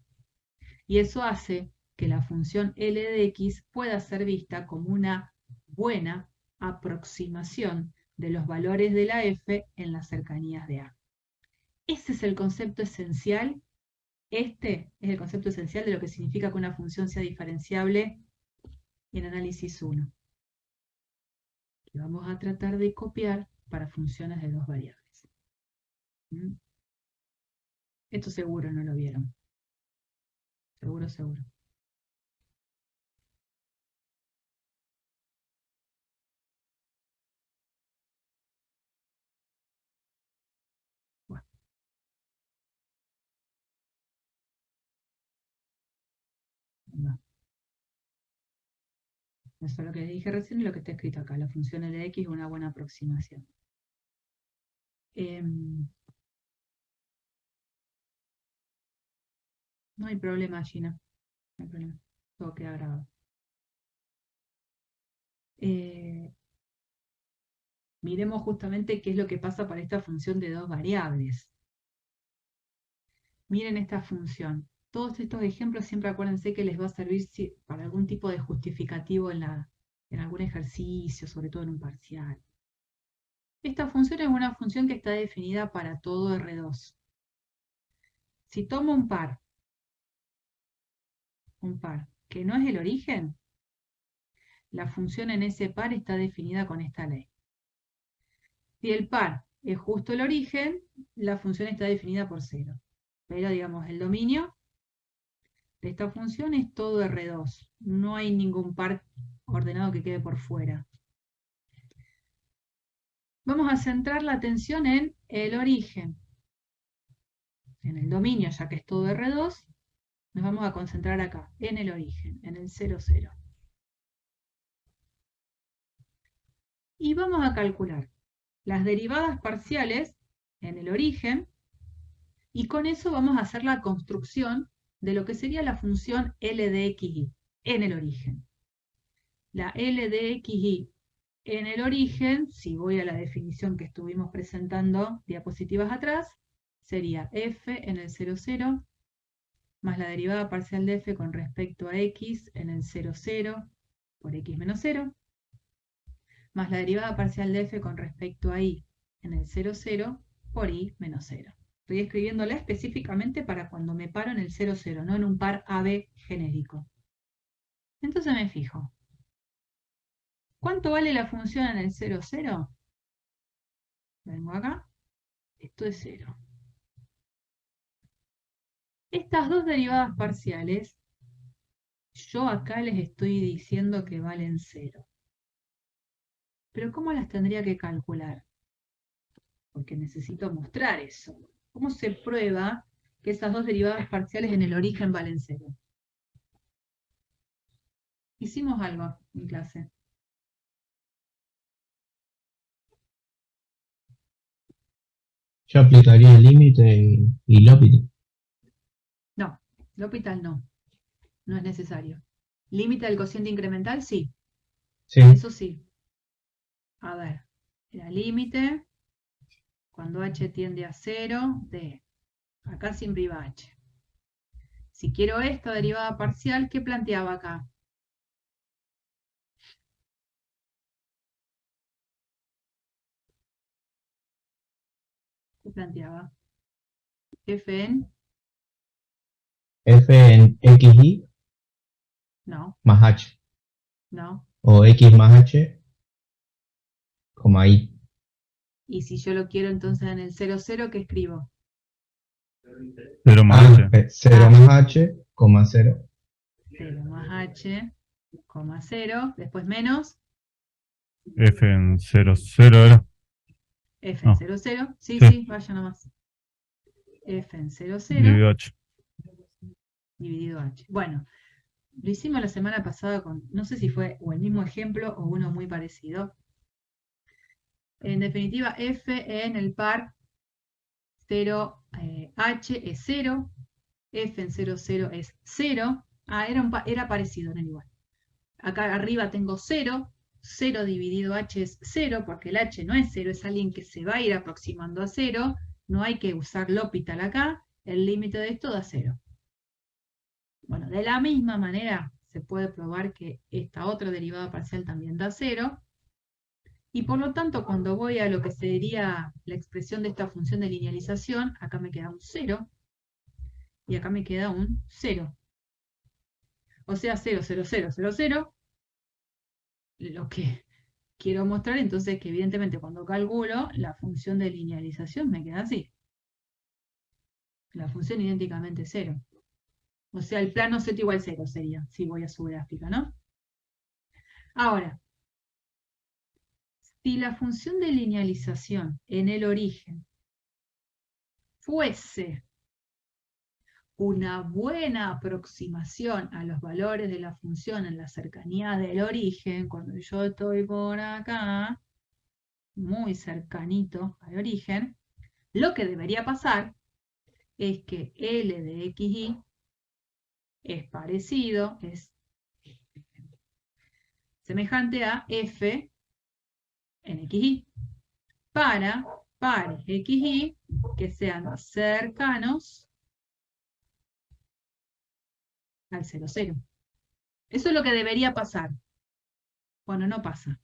Y eso hace que la función L de x pueda ser vista como una buena aproximación de los valores de la f en las cercanías de a. Ese es el concepto esencial. Este es el concepto esencial de lo que significa que una función sea diferenciable en análisis 1. Que vamos a tratar de copiar para funciones de dos variables. Esto seguro no lo vieron. Seguro, seguro. Bueno. No. Eso es lo que dije recién y lo que está escrito acá. La función L de x es una buena aproximación. No hay problema, Gina. No hay problema. Todo queda grabado. Miremos justamente qué es lo que pasa para esta función de dos variables. Miren esta función. Todos estos ejemplos siempre acuérdense que les va a servir para algún tipo de justificativo en algún ejercicio, sobre todo en un parcial. Esta función es una función que está definida para todo R2. Si tomo un par que no es el origen, la función en ese par está definida con esta ley. Si el par es justo el origen, la función está definida por 0. Pero digamos, el dominio de esta función es todo R2. No hay ningún par ordenado que quede por fuera. Vamos a centrar la atención en el origen. En el dominio, ya que es todo R2, nos vamos a concentrar acá, en el origen, en el 0, 0. Y vamos a calcular las derivadas parciales en el origen, y con eso vamos a hacer la construcción de lo que sería la función L de xy en el origen. La L de xy en el origen, si voy a la definición que estuvimos presentando diapositivas atrás, sería f en el 0, 0, más la derivada parcial de f con respecto a x en el 0, 0, por x menos 0, más la derivada parcial de f con respecto a y en el 0, 0, por y menos 0. Estoy escribiéndola específicamente para cuando me paro en el 0, 0, no en un par AB genérico. Entonces me fijo. ¿Cuánto vale la función en el 0, 0? Vengo acá. Esto es 0. Estas dos derivadas parciales, yo acá les estoy diciendo que valen 0. Pero ¿cómo las tendría que calcular? Porque necesito mostrar eso. ¿Cómo se prueba que esas dos derivadas parciales en el origen valen 0? Hicimos algo en clase. Yo aplicaría el límite y L'Hopital. No, L'Hopital no. No es necesario. ¿Límite del cociente incremental? Sí. Sí. Eso sí. A ver. Era límite cuando h tiende a 0 de... Acá siempre iba h. Si quiero esta derivada parcial, ¿qué planteaba acá? ¿Qué planteaba? F en... F en xy No, más h. no. O x más h, coma y. Y si yo lo quiero entonces en el 0, 0, ¿qué escribo? 0 más h. 0 más h, coma 0. 0 más h, coma 0. Después menos F en 0, 0 era. f en No. 0, 0. Sí, Sí. sí, vaya nomás. F en 0, 0. Dividido h. Dividido h. Bueno, lo hicimos la semana pasada con, no sé si fue o el mismo ejemplo o uno muy parecido. En definitiva, f en el par 0, h es 0, f en 0, 0 es 0. Era parecido, no era igual. Acá arriba tengo 0, 0 dividido h es 0, porque el h no es 0, es alguien que se va a ir aproximando a 0. No hay que usar L'Hopital acá, el límite de esto da 0. Bueno, de la misma manera se puede probar que esta otra derivada parcial también da 0. Y por lo tanto, cuando voy a lo que sería la expresión de esta función de linealización, acá me queda un 0 y acá me queda un 0. O sea, 0, 0, 0, 0, 0. Lo que quiero mostrar entonces es que evidentemente cuando calculo la función de linealización me queda así. La función idénticamente 0. O sea, el plano z igual 0 sería, si voy a su gráfica, ¿no? Ahora, si la función de linealización en el origen fuese una buena aproximación a los valores de la función en la cercanía del origen, cuando yo estoy por acá, muy cercanito al origen, lo que debería pasar es que L de xy es parecido, es semejante a f en xy para pares xy que sean cercanos al 0, 0. Eso es lo que debería pasar. Bueno, no pasa.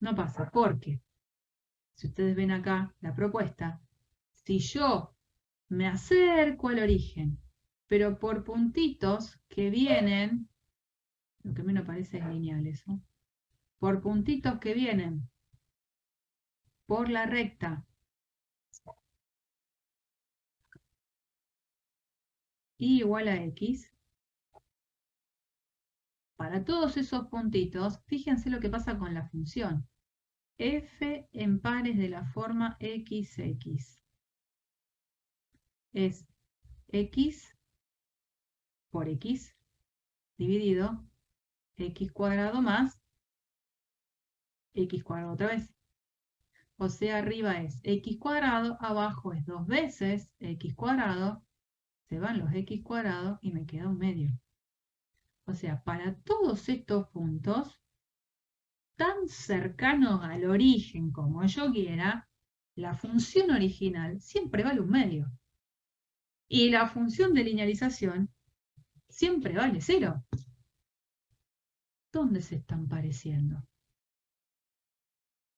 No pasa, porque si ustedes ven acá la propuesta, si yo me acerco al origen, pero por puntitos que vienen, lo que menos parece es lineal eso, por puntitos que vienen por la recta y igual a x, para todos esos puntitos, fíjense lo que pasa con la función. F en pares de la forma xx es x por x dividido x cuadrado más x cuadrado otra vez. O sea, arriba es x cuadrado, abajo es 2 veces x cuadrado, se van los x cuadrados y me queda un medio. O sea, para todos estos puntos, tan cercanos al origen como yo quiera, la función original siempre vale un medio. Y la función de linealización siempre vale 0. ¿Dónde se están pareciendo?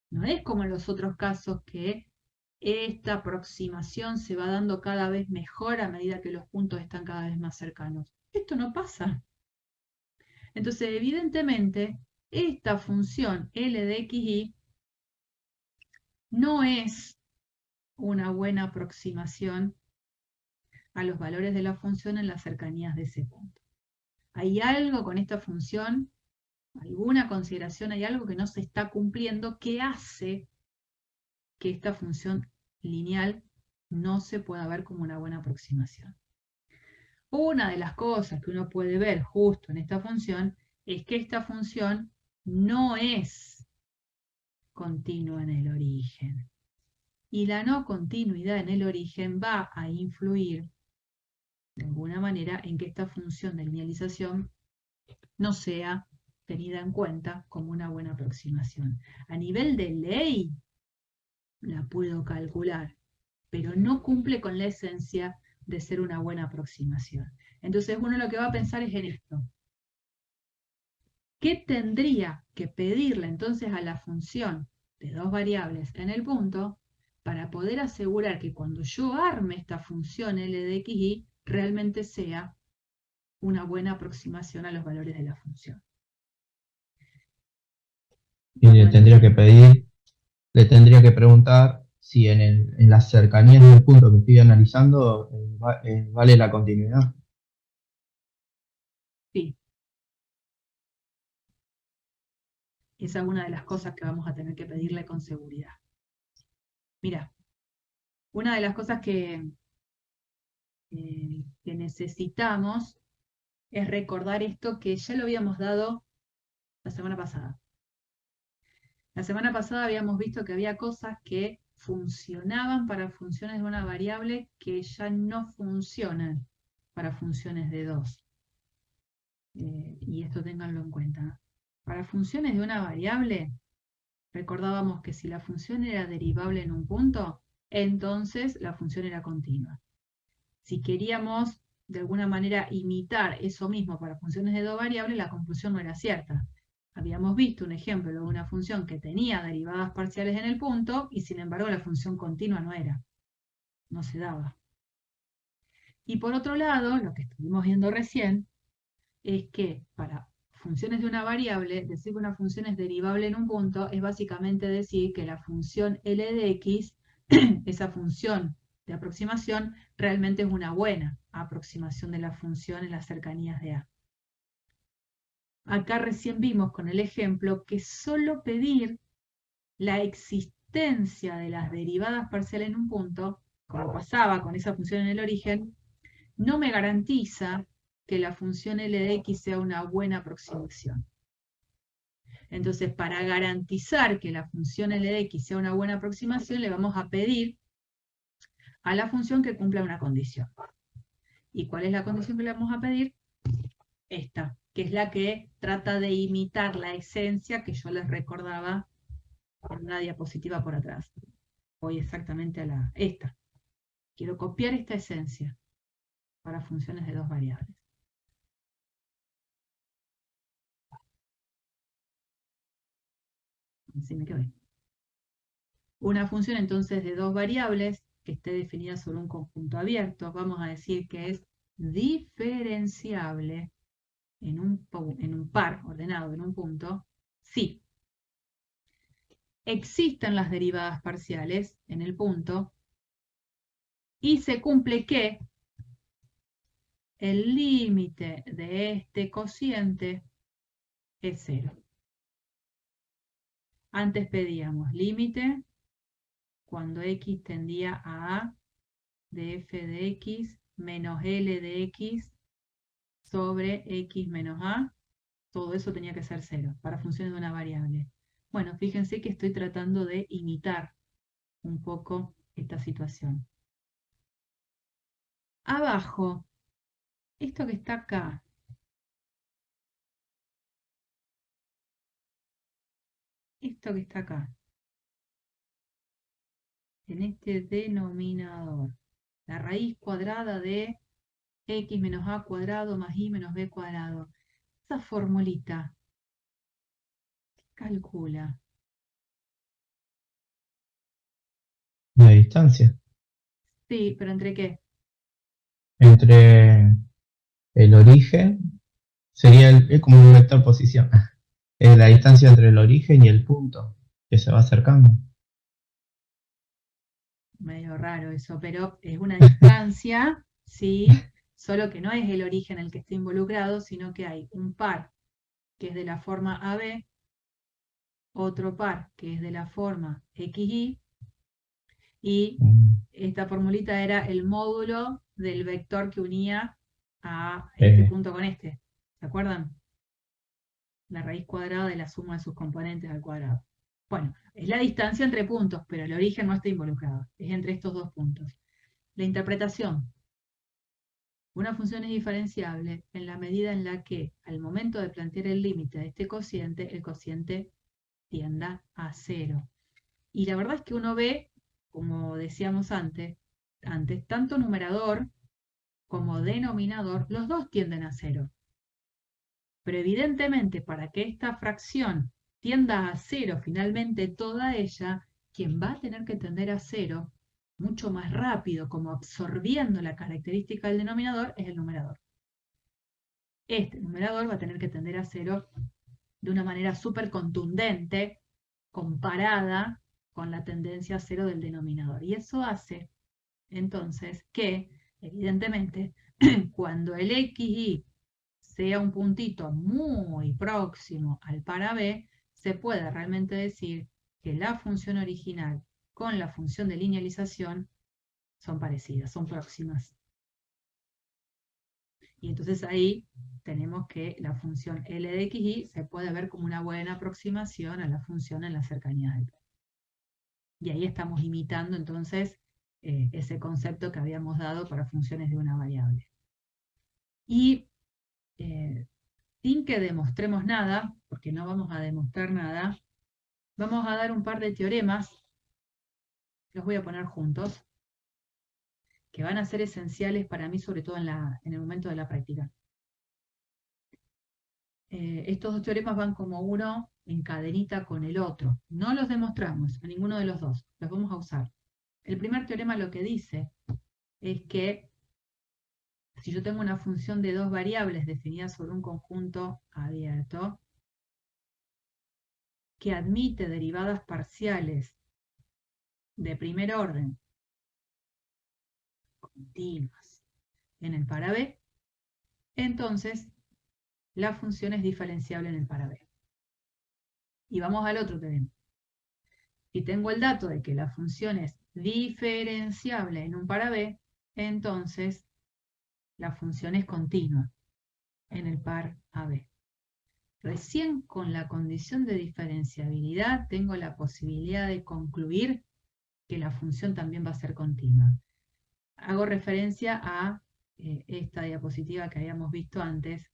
No es como en los otros casos que esta aproximación se va dando cada vez mejor a medida que los puntos están cada vez más cercanos. Esto no pasa. Entonces, evidentemente, esta función L de xy no es una buena aproximación a los valores de la función en las cercanías de ese punto. Hay algo con esta función, alguna consideración, hay algo que no se está cumpliendo que hace que esta función lineal no se pueda ver como una buena aproximación. Una de las cosas que uno puede ver justo en esta función es que esta función no es continua en el origen. Y la no continuidad en el origen va a influir de alguna manera en que esta función de linealización no sea tenida en cuenta como una buena aproximación. A nivel de ley la puedo calcular, pero no cumple con la esencia de ser una buena aproximación. Entonces uno lo que va a pensar es en esto. ¿Qué tendría que pedirle entonces a la función de dos variables en el punto para poder asegurar que cuando yo arme esta función L de xy realmente sea una buena aproximación a los valores de la función? Y le tendría que preguntar si en las cercanías del punto que estoy analizando vale la continuidad. Sí. Esa es una de las cosas que vamos a tener que pedirle con seguridad. Mira, una de las cosas que necesitamos es recordar esto que ya lo habíamos dado la semana pasada. La semana pasada habíamos visto que había cosas que funcionaban para funciones de una variable que ya no funcionan para funciones de 2. Y esto ténganlo en cuenta. Para funciones de una variable, recordábamos que si la función era derivable en un punto, entonces la función era continua. Si queríamos de alguna manera imitar eso mismo para funciones de 2 variables, la conclusión no era cierta. Habíamos visto un ejemplo de una función que tenía derivadas parciales en el punto y sin embargo la función continua no era. No se daba. Y por otro lado, lo que estuvimos viendo recién es que para funciones de una variable, decir que una función es derivable en un punto es básicamente decir que la función L de X, esa función de aproximación, realmente es una buena aproximación de la función en las cercanías de A. Acá recién vimos con el ejemplo que solo pedir la existencia de las derivadas parciales en un punto, como pasaba con esa función en el origen, no me garantiza que la función L de X sea una buena aproximación. Entonces, para garantizar que la función L de X sea una buena aproximación, le vamos a pedir a la función que cumpla una condición. ¿Y cuál es la condición que le vamos a pedir? Esta, que es la que trata de imitar la esencia que yo les recordaba en una diapositiva por atrás. Voy exactamente a esta. Quiero copiar esta esencia para funciones de 2 variables. Así me quedé. Una función entonces de 2 variables que esté definida sobre un conjunto abierto, vamos a decir que es diferenciable en un par ordenado en un punto, si existen las derivadas parciales en el punto y se cumple que el límite de este cociente es 0. Antes pedíamos límite cuando x tendía a A de f de x menos L de x sobre x menos A. Todo eso tenía que ser 0 para funciones de una variable. Bueno, fíjense que estoy tratando de imitar un poco esta situación. Abajo, esto que está acá, esto que está acá, en este denominador, la raíz cuadrada de x menos a cuadrado más y menos b cuadrado. Esa formulita, ¿qué calcula? La distancia Sí, pero ¿entre qué? entre el origen, es como un vector posición. Es la distancia entre el origen y el punto que se va acercando. Medio raro eso, pero es una distancia, sí, solo que no es el origen el que está involucrado, sino que hay un par que es de la forma AB, otro par que es de la forma XY, y esta formulita era el módulo del vector que unía a este punto con este. ¿Se acuerdan? La raíz cuadrada de la suma de sus componentes al cuadrado. Bueno, es la distancia entre puntos, pero el origen no está involucrado. Es entre estos dos puntos. La interpretación. Una función es diferenciable en la medida en la que, al momento de plantear el límite de este cociente, el cociente tienda a 0. Y la verdad es que uno ve, como decíamos antes, tanto numerador como denominador, los dos tienden a 0. Pero evidentemente, para que esta fracción tienda a 0 finalmente toda ella, quien va a tener que tender a 0 mucho más rápido, como absorbiendo la característica del denominador, es el numerador. Este numerador va a tener que tender a 0 de una manera súper contundente, comparada con la tendencia a 0 del denominador. Y eso hace, entonces, que, evidentemente, cuando el xy sea un puntito muy próximo al par AB, se puede realmente decir que la función original con la función de linealización son parecidas, son próximas. Y entonces ahí tenemos que la función L de XY se puede ver como una buena aproximación a la función en la cercanía del punto. Y ahí estamos imitando entonces ese concepto que habíamos dado para funciones de una variable. Y sin que demostremos nada, porque no vamos a demostrar nada, vamos a dar un par de teoremas, los voy a poner juntos, que van a ser esenciales para mí, sobre todo en el momento de la práctica. Estos dos teoremas van como uno en cadenita con el otro. No los demostramos a ninguno de los dos, los vamos a usar. El primer teorema lo que dice es que si yo tengo una función de dos variables definida sobre un conjunto abierto, que admite derivadas parciales de primer orden continuas en el para B, entonces la función es diferenciable en el para B. Y vamos al otro teorema. Si tengo el dato de que la función es diferenciable en un para B, entonces la función es continua en el par AB. Recién con la condición de diferenciabilidad tengo la posibilidad de concluir que la función también va a ser continua. Hago referencia a esta diapositiva que habíamos visto antes.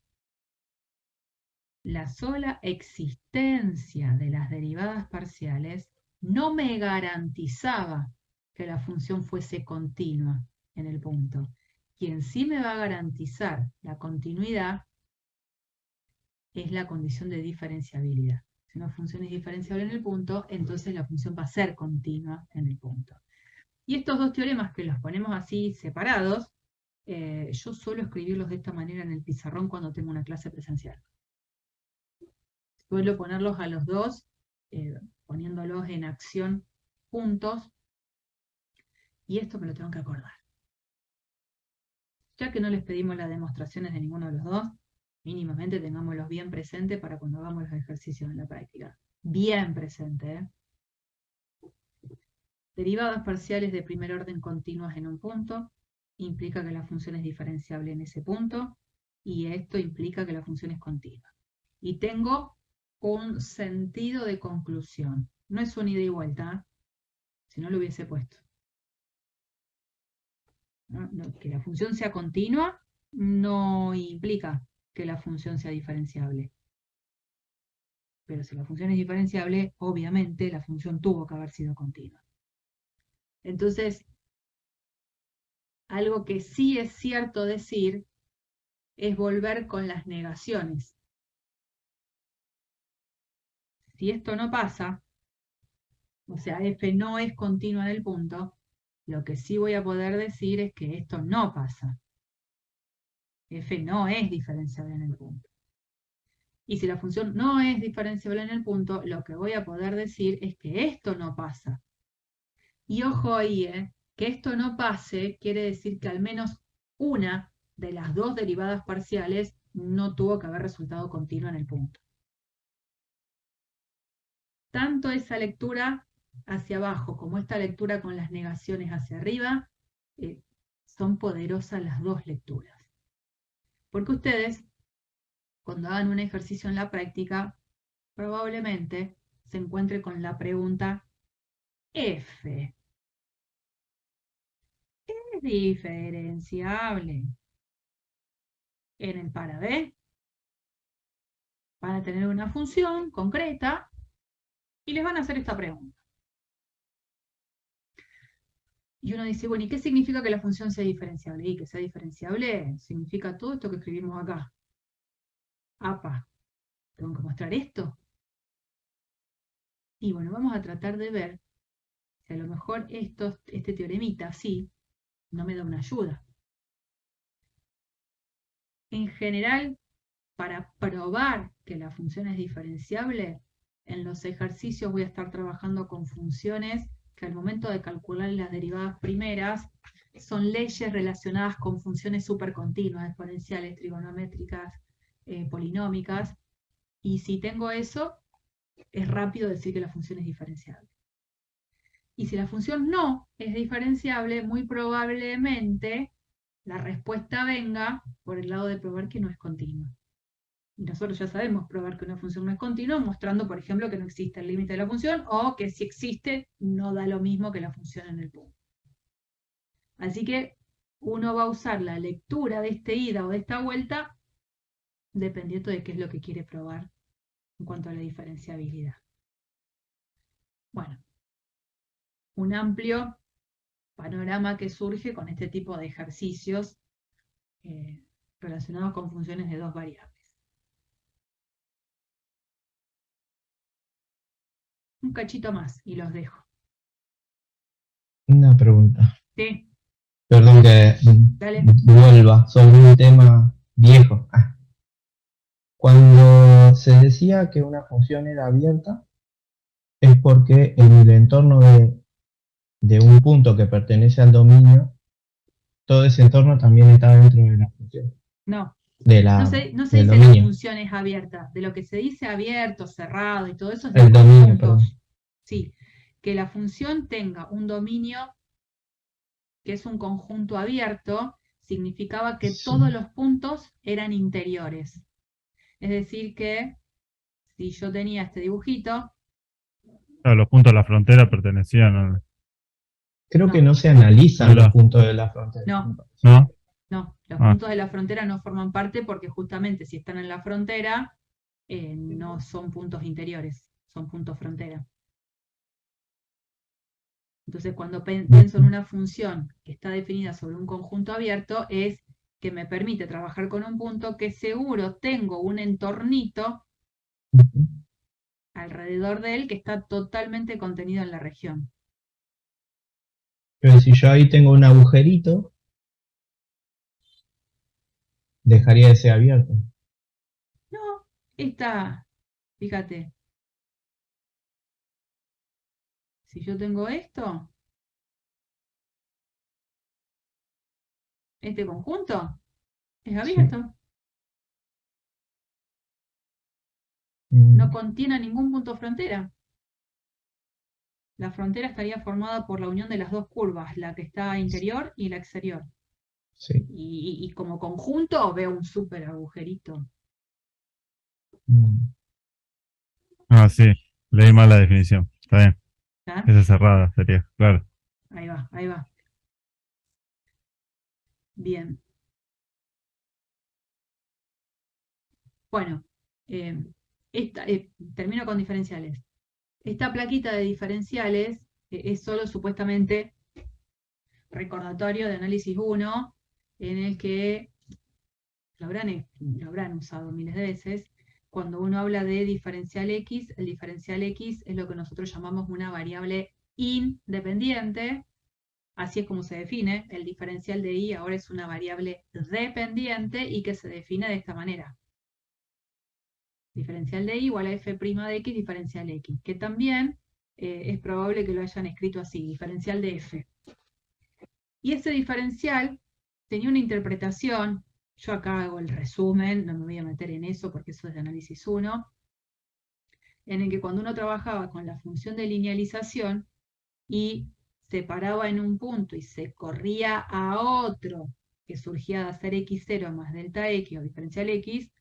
La sola existencia de las derivadas parciales no me garantizaba que la función fuese continua en el punto. Quien sí me va a garantizar la continuidad es la condición de diferenciabilidad. Si una función es diferenciable en el punto, entonces la función va a ser continua en el punto. Y estos dos teoremas que los ponemos así separados, yo suelo escribirlos de esta manera en el pizarrón cuando tengo una clase presencial. Suelo ponerlos a los dos, poniéndolos en acción juntos, y esto me lo tengo que acordar. Ya que no les pedimos las demostraciones de ninguno de los dos, mínimamente tengámoslos bien presentes para cuando hagamos los ejercicios en la práctica. Bien presente, ¿eh? Derivadas parciales de primer orden continuas en un punto, implica que la función es diferenciable en ese punto, y esto implica que la función es continua. Y tengo un sentido de conclusión. No es un ida y vuelta, ¿eh? Si no lo hubiese puesto. Que la función sea continua no implica que la función sea diferenciable. Pero si la función es diferenciable, obviamente la función tuvo que haber sido continua. Entonces, algo que sí es cierto decir es volver con las negaciones. Si esto no pasa, o sea, f no es continua en el punto, lo que sí voy a poder decir es que esto no pasa. F no es diferenciable en el punto. Y si la función no es diferenciable en el punto, lo que voy a poder decir es que esto no pasa. Y ojo ahí, que esto no pase quiere decir que al menos una de las dos derivadas parciales no tuvo que haber resultado continua en el punto. Tanto esa lectura hacia abajo como esta lectura con las negaciones hacia arriba, son poderosas las dos lecturas. Porque ustedes, cuando hagan un ejercicio en la práctica, probablemente se encuentre con la pregunta F. ¿Es diferenciable en el para B? Van a tener una función concreta y les van a hacer esta pregunta. Y uno dice, bueno, ¿y qué significa que la función sea diferenciable? Y que sea diferenciable significa todo esto que escribimos acá. Apa, ¿tengo que mostrar esto? Y bueno, vamos a tratar de ver si a lo mejor este teoremita así no me da una ayuda. En general, para probar que la función es diferenciable, en los ejercicios voy a estar trabajando con funciones que al momento de calcular las derivadas primeras son leyes relacionadas con funciones supercontinuas, exponenciales, trigonométricas, polinómicas, y si tengo eso, es rápido decir que la función es diferenciable. Y si la función no es diferenciable, muy probablemente la respuesta venga por el lado de probar que no es continua. Y nosotros ya sabemos probar que una función no es continua, mostrando, por ejemplo, que no existe el límite de la función, o que si existe, no da lo mismo que la función en el punto. Así que uno va a usar la lectura de este ida o de esta vuelta, dependiendo de qué es lo que quiere probar en cuanto a la diferenciabilidad. Bueno, un amplio panorama que surge con este tipo de ejercicios relacionados con funciones de dos variables. Un cachito más y los dejo. Una pregunta. Sí, Perdón que dale. vuelva sobre un tema viejo. Cuando se decía que una función era abierta, es porque en el entorno de un punto que pertenece al dominio, todo ese entorno también está dentro de la función. No, De no la, se del dice las dominio. funciones abiertas. De lo que se dice abierto, cerrado y todo eso es El de dominio, conjuntos. Sí, que la función tenga un dominio que es un conjunto abierto, significaba que Sí. todos los puntos eran interiores. Es decir que si yo tenía este dibujito, Claro, los puntos de la frontera pertenecían al... Creo No. que no se analizan Mira. los puntos de la frontera. No. ¿No? no, los Ah. puntos de la frontera no forman parte porque justamente si están en la frontera, no son puntos interiores, son puntos frontera. Entonces, cuando pienso en una función que está definida sobre un conjunto abierto, es que me permite trabajar con un punto que seguro tengo un entornito Ujú. alrededor de él que está totalmente contenido en la región. Pero si yo ahí tengo un agujerito, dejaría de ser abierto. No, fíjate, si yo tengo esto, este conjunto es abierto. No contiene ningún punto frontera. La frontera estaría formada por la unión de las dos curvas, la que está interior y la exterior. Sí. Y como conjunto veo un súper agujerito. Mm. Ah, sí. Leí mal la definición. Está bien. ¿Está? Esa cerrada sería, claro. Ahí va, ahí va. Bien. Bueno, termino con diferenciales. Esta plaquita de diferenciales es solo supuestamente recordatorio de análisis 1, en el que lo habrán usado miles de veces. Cuando uno habla de diferencial X, el diferencial X es lo que nosotros llamamos una variable independiente. Así es como se define. El diferencial de Y ahora es una variable dependiente y que se define de esta manera. Diferencial de Y igual a f' de X diferencial X, que también es probable que lo hayan escrito así, diferencial de f. Y ese diferencial tenía una interpretación, yo acá hago el resumen, no me voy a meter en eso porque eso es de análisis 1, en el que cuando uno trabajaba con la función de linealización y se paraba en un punto y se corría a otro que surgía de hacer x0 más delta x o diferencial x,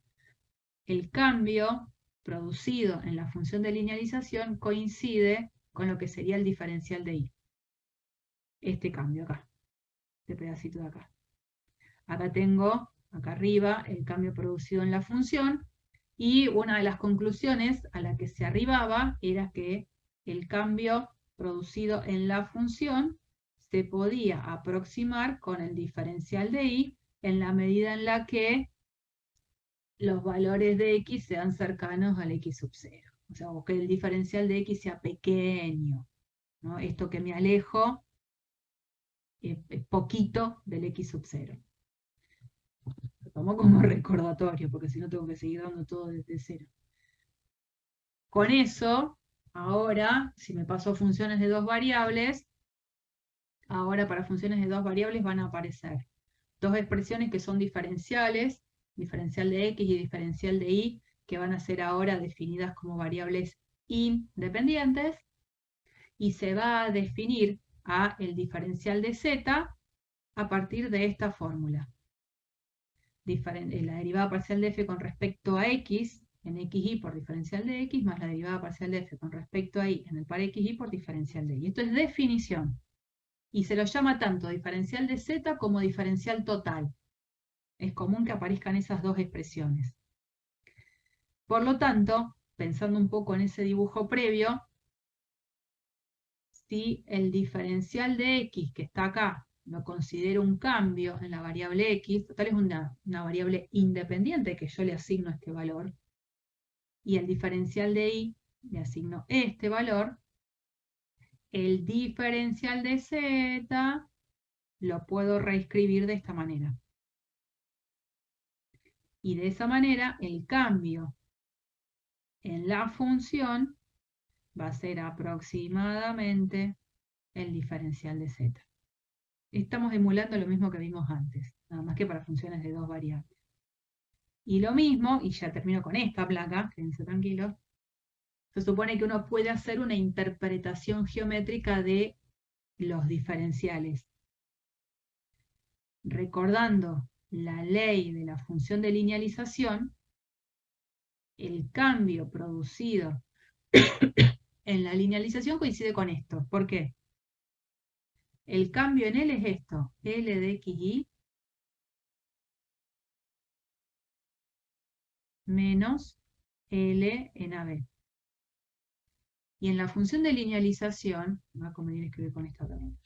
el cambio producido en la función de linealización coincide con lo que sería el diferencial de y. Este cambio acá, este pedacito de acá. Acá tengo, acá arriba, el cambio producido en la función, y una de las conclusiones a la que se arribaba era que el cambio producido en la función se podía aproximar con el diferencial de y en la medida en la que los valores de x sean cercanos al x sub 0. O sea, o que el diferencial de x sea pequeño, ¿no? Esto que me alejo es poquito del x sub 0. Lo tomo como recordatorio, porque si no tengo que seguir dando todo desde cero. Con eso, ahora, si me paso a funciones de dos variables, ahora para funciones de dos variables van a aparecer dos expresiones que son diferenciales, diferencial de x y diferencial de y, que van a ser ahora definidas como variables independientes, y se va a definir a el diferencial de z a partir de esta fórmula. La derivada parcial de f con respecto a x en xy por diferencial de x más la derivada parcial de f con respecto a y en el par xy por diferencial de y. Esto es definición. Y se lo llama tanto diferencial de z como diferencial total. Es común que aparezcan esas dos expresiones. Por lo tanto, pensando un poco en ese dibujo previo, si el diferencial de x que está acá lo considero un cambio en la variable x, total es una variable independiente que yo le asigno este valor, y el diferencial de y le asigno este valor, el diferencial de z lo puedo reescribir de esta manera. Y de esa manera el cambio en la función va a ser aproximadamente el diferencial de z. Estamos emulando lo mismo que vimos antes, nada más que para funciones de dos variables. Y lo mismo, y ya termino con esta placa, quédense tranquilos, se supone que uno puede hacer una interpretación geométrica de los diferenciales. Recordando la ley de la función de linealización, el cambio producido en la linealización coincide con esto. ¿Por qué? El cambio en L es esto, L de xy menos L en AB. Y en la función de linealización, me va a convenir escribir con esta también.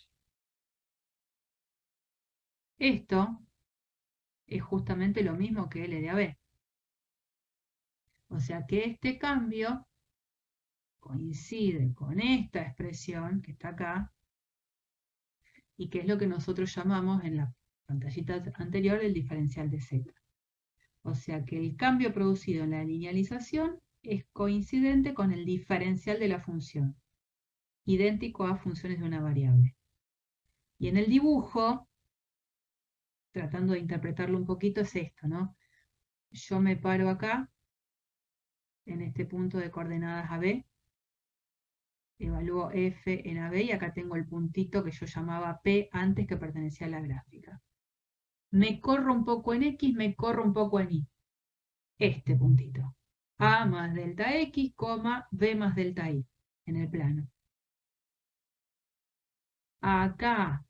Esto es justamente lo mismo que L de AB. O sea que este cambio coincide con esta expresión que está acá, y que es lo que nosotros llamamos en la pantallita anterior el diferencial de z. O sea que el cambio producido en la linealización es coincidente con el diferencial de la función, idéntico a funciones de una variable. Y en el dibujo, tratando de interpretarlo un poquito, es esto, ¿no? Yo me paro acá, en este punto de coordenadas AB, evalúo f en AB, y acá tengo el puntito que yo llamaba P antes, que pertenecía a la gráfica. Me corro un poco en X, me corro un poco en Y. Este puntito. A más delta X, B más delta Y, en el plano. Acá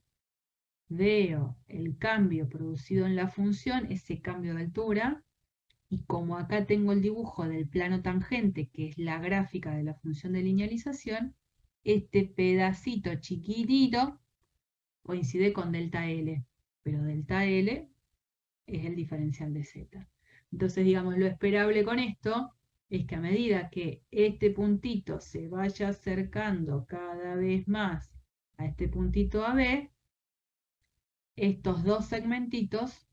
veo el cambio producido en la función, ese cambio de altura, y como acá tengo el dibujo del plano tangente, que es la gráfica de la función de linealización, este pedacito chiquitito coincide con delta L, pero delta L es el diferencial de z. Entonces, digamos, lo esperable con esto es que a medida que este puntito se vaya acercando cada vez más a este puntito AB, estos dos segmentitos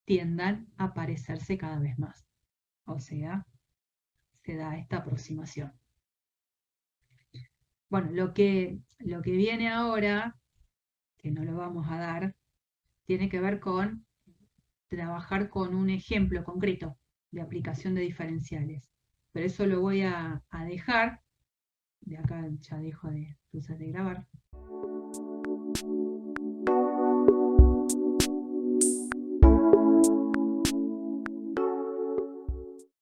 tiendan a parecerse cada vez más. O sea, se da esta aproximación. Bueno, lo que viene ahora, que no lo vamos a dar, tiene que ver con trabajar con un ejemplo concreto de aplicación de diferenciales. Pero eso lo voy a dejar. De acá ya dejo de grabar.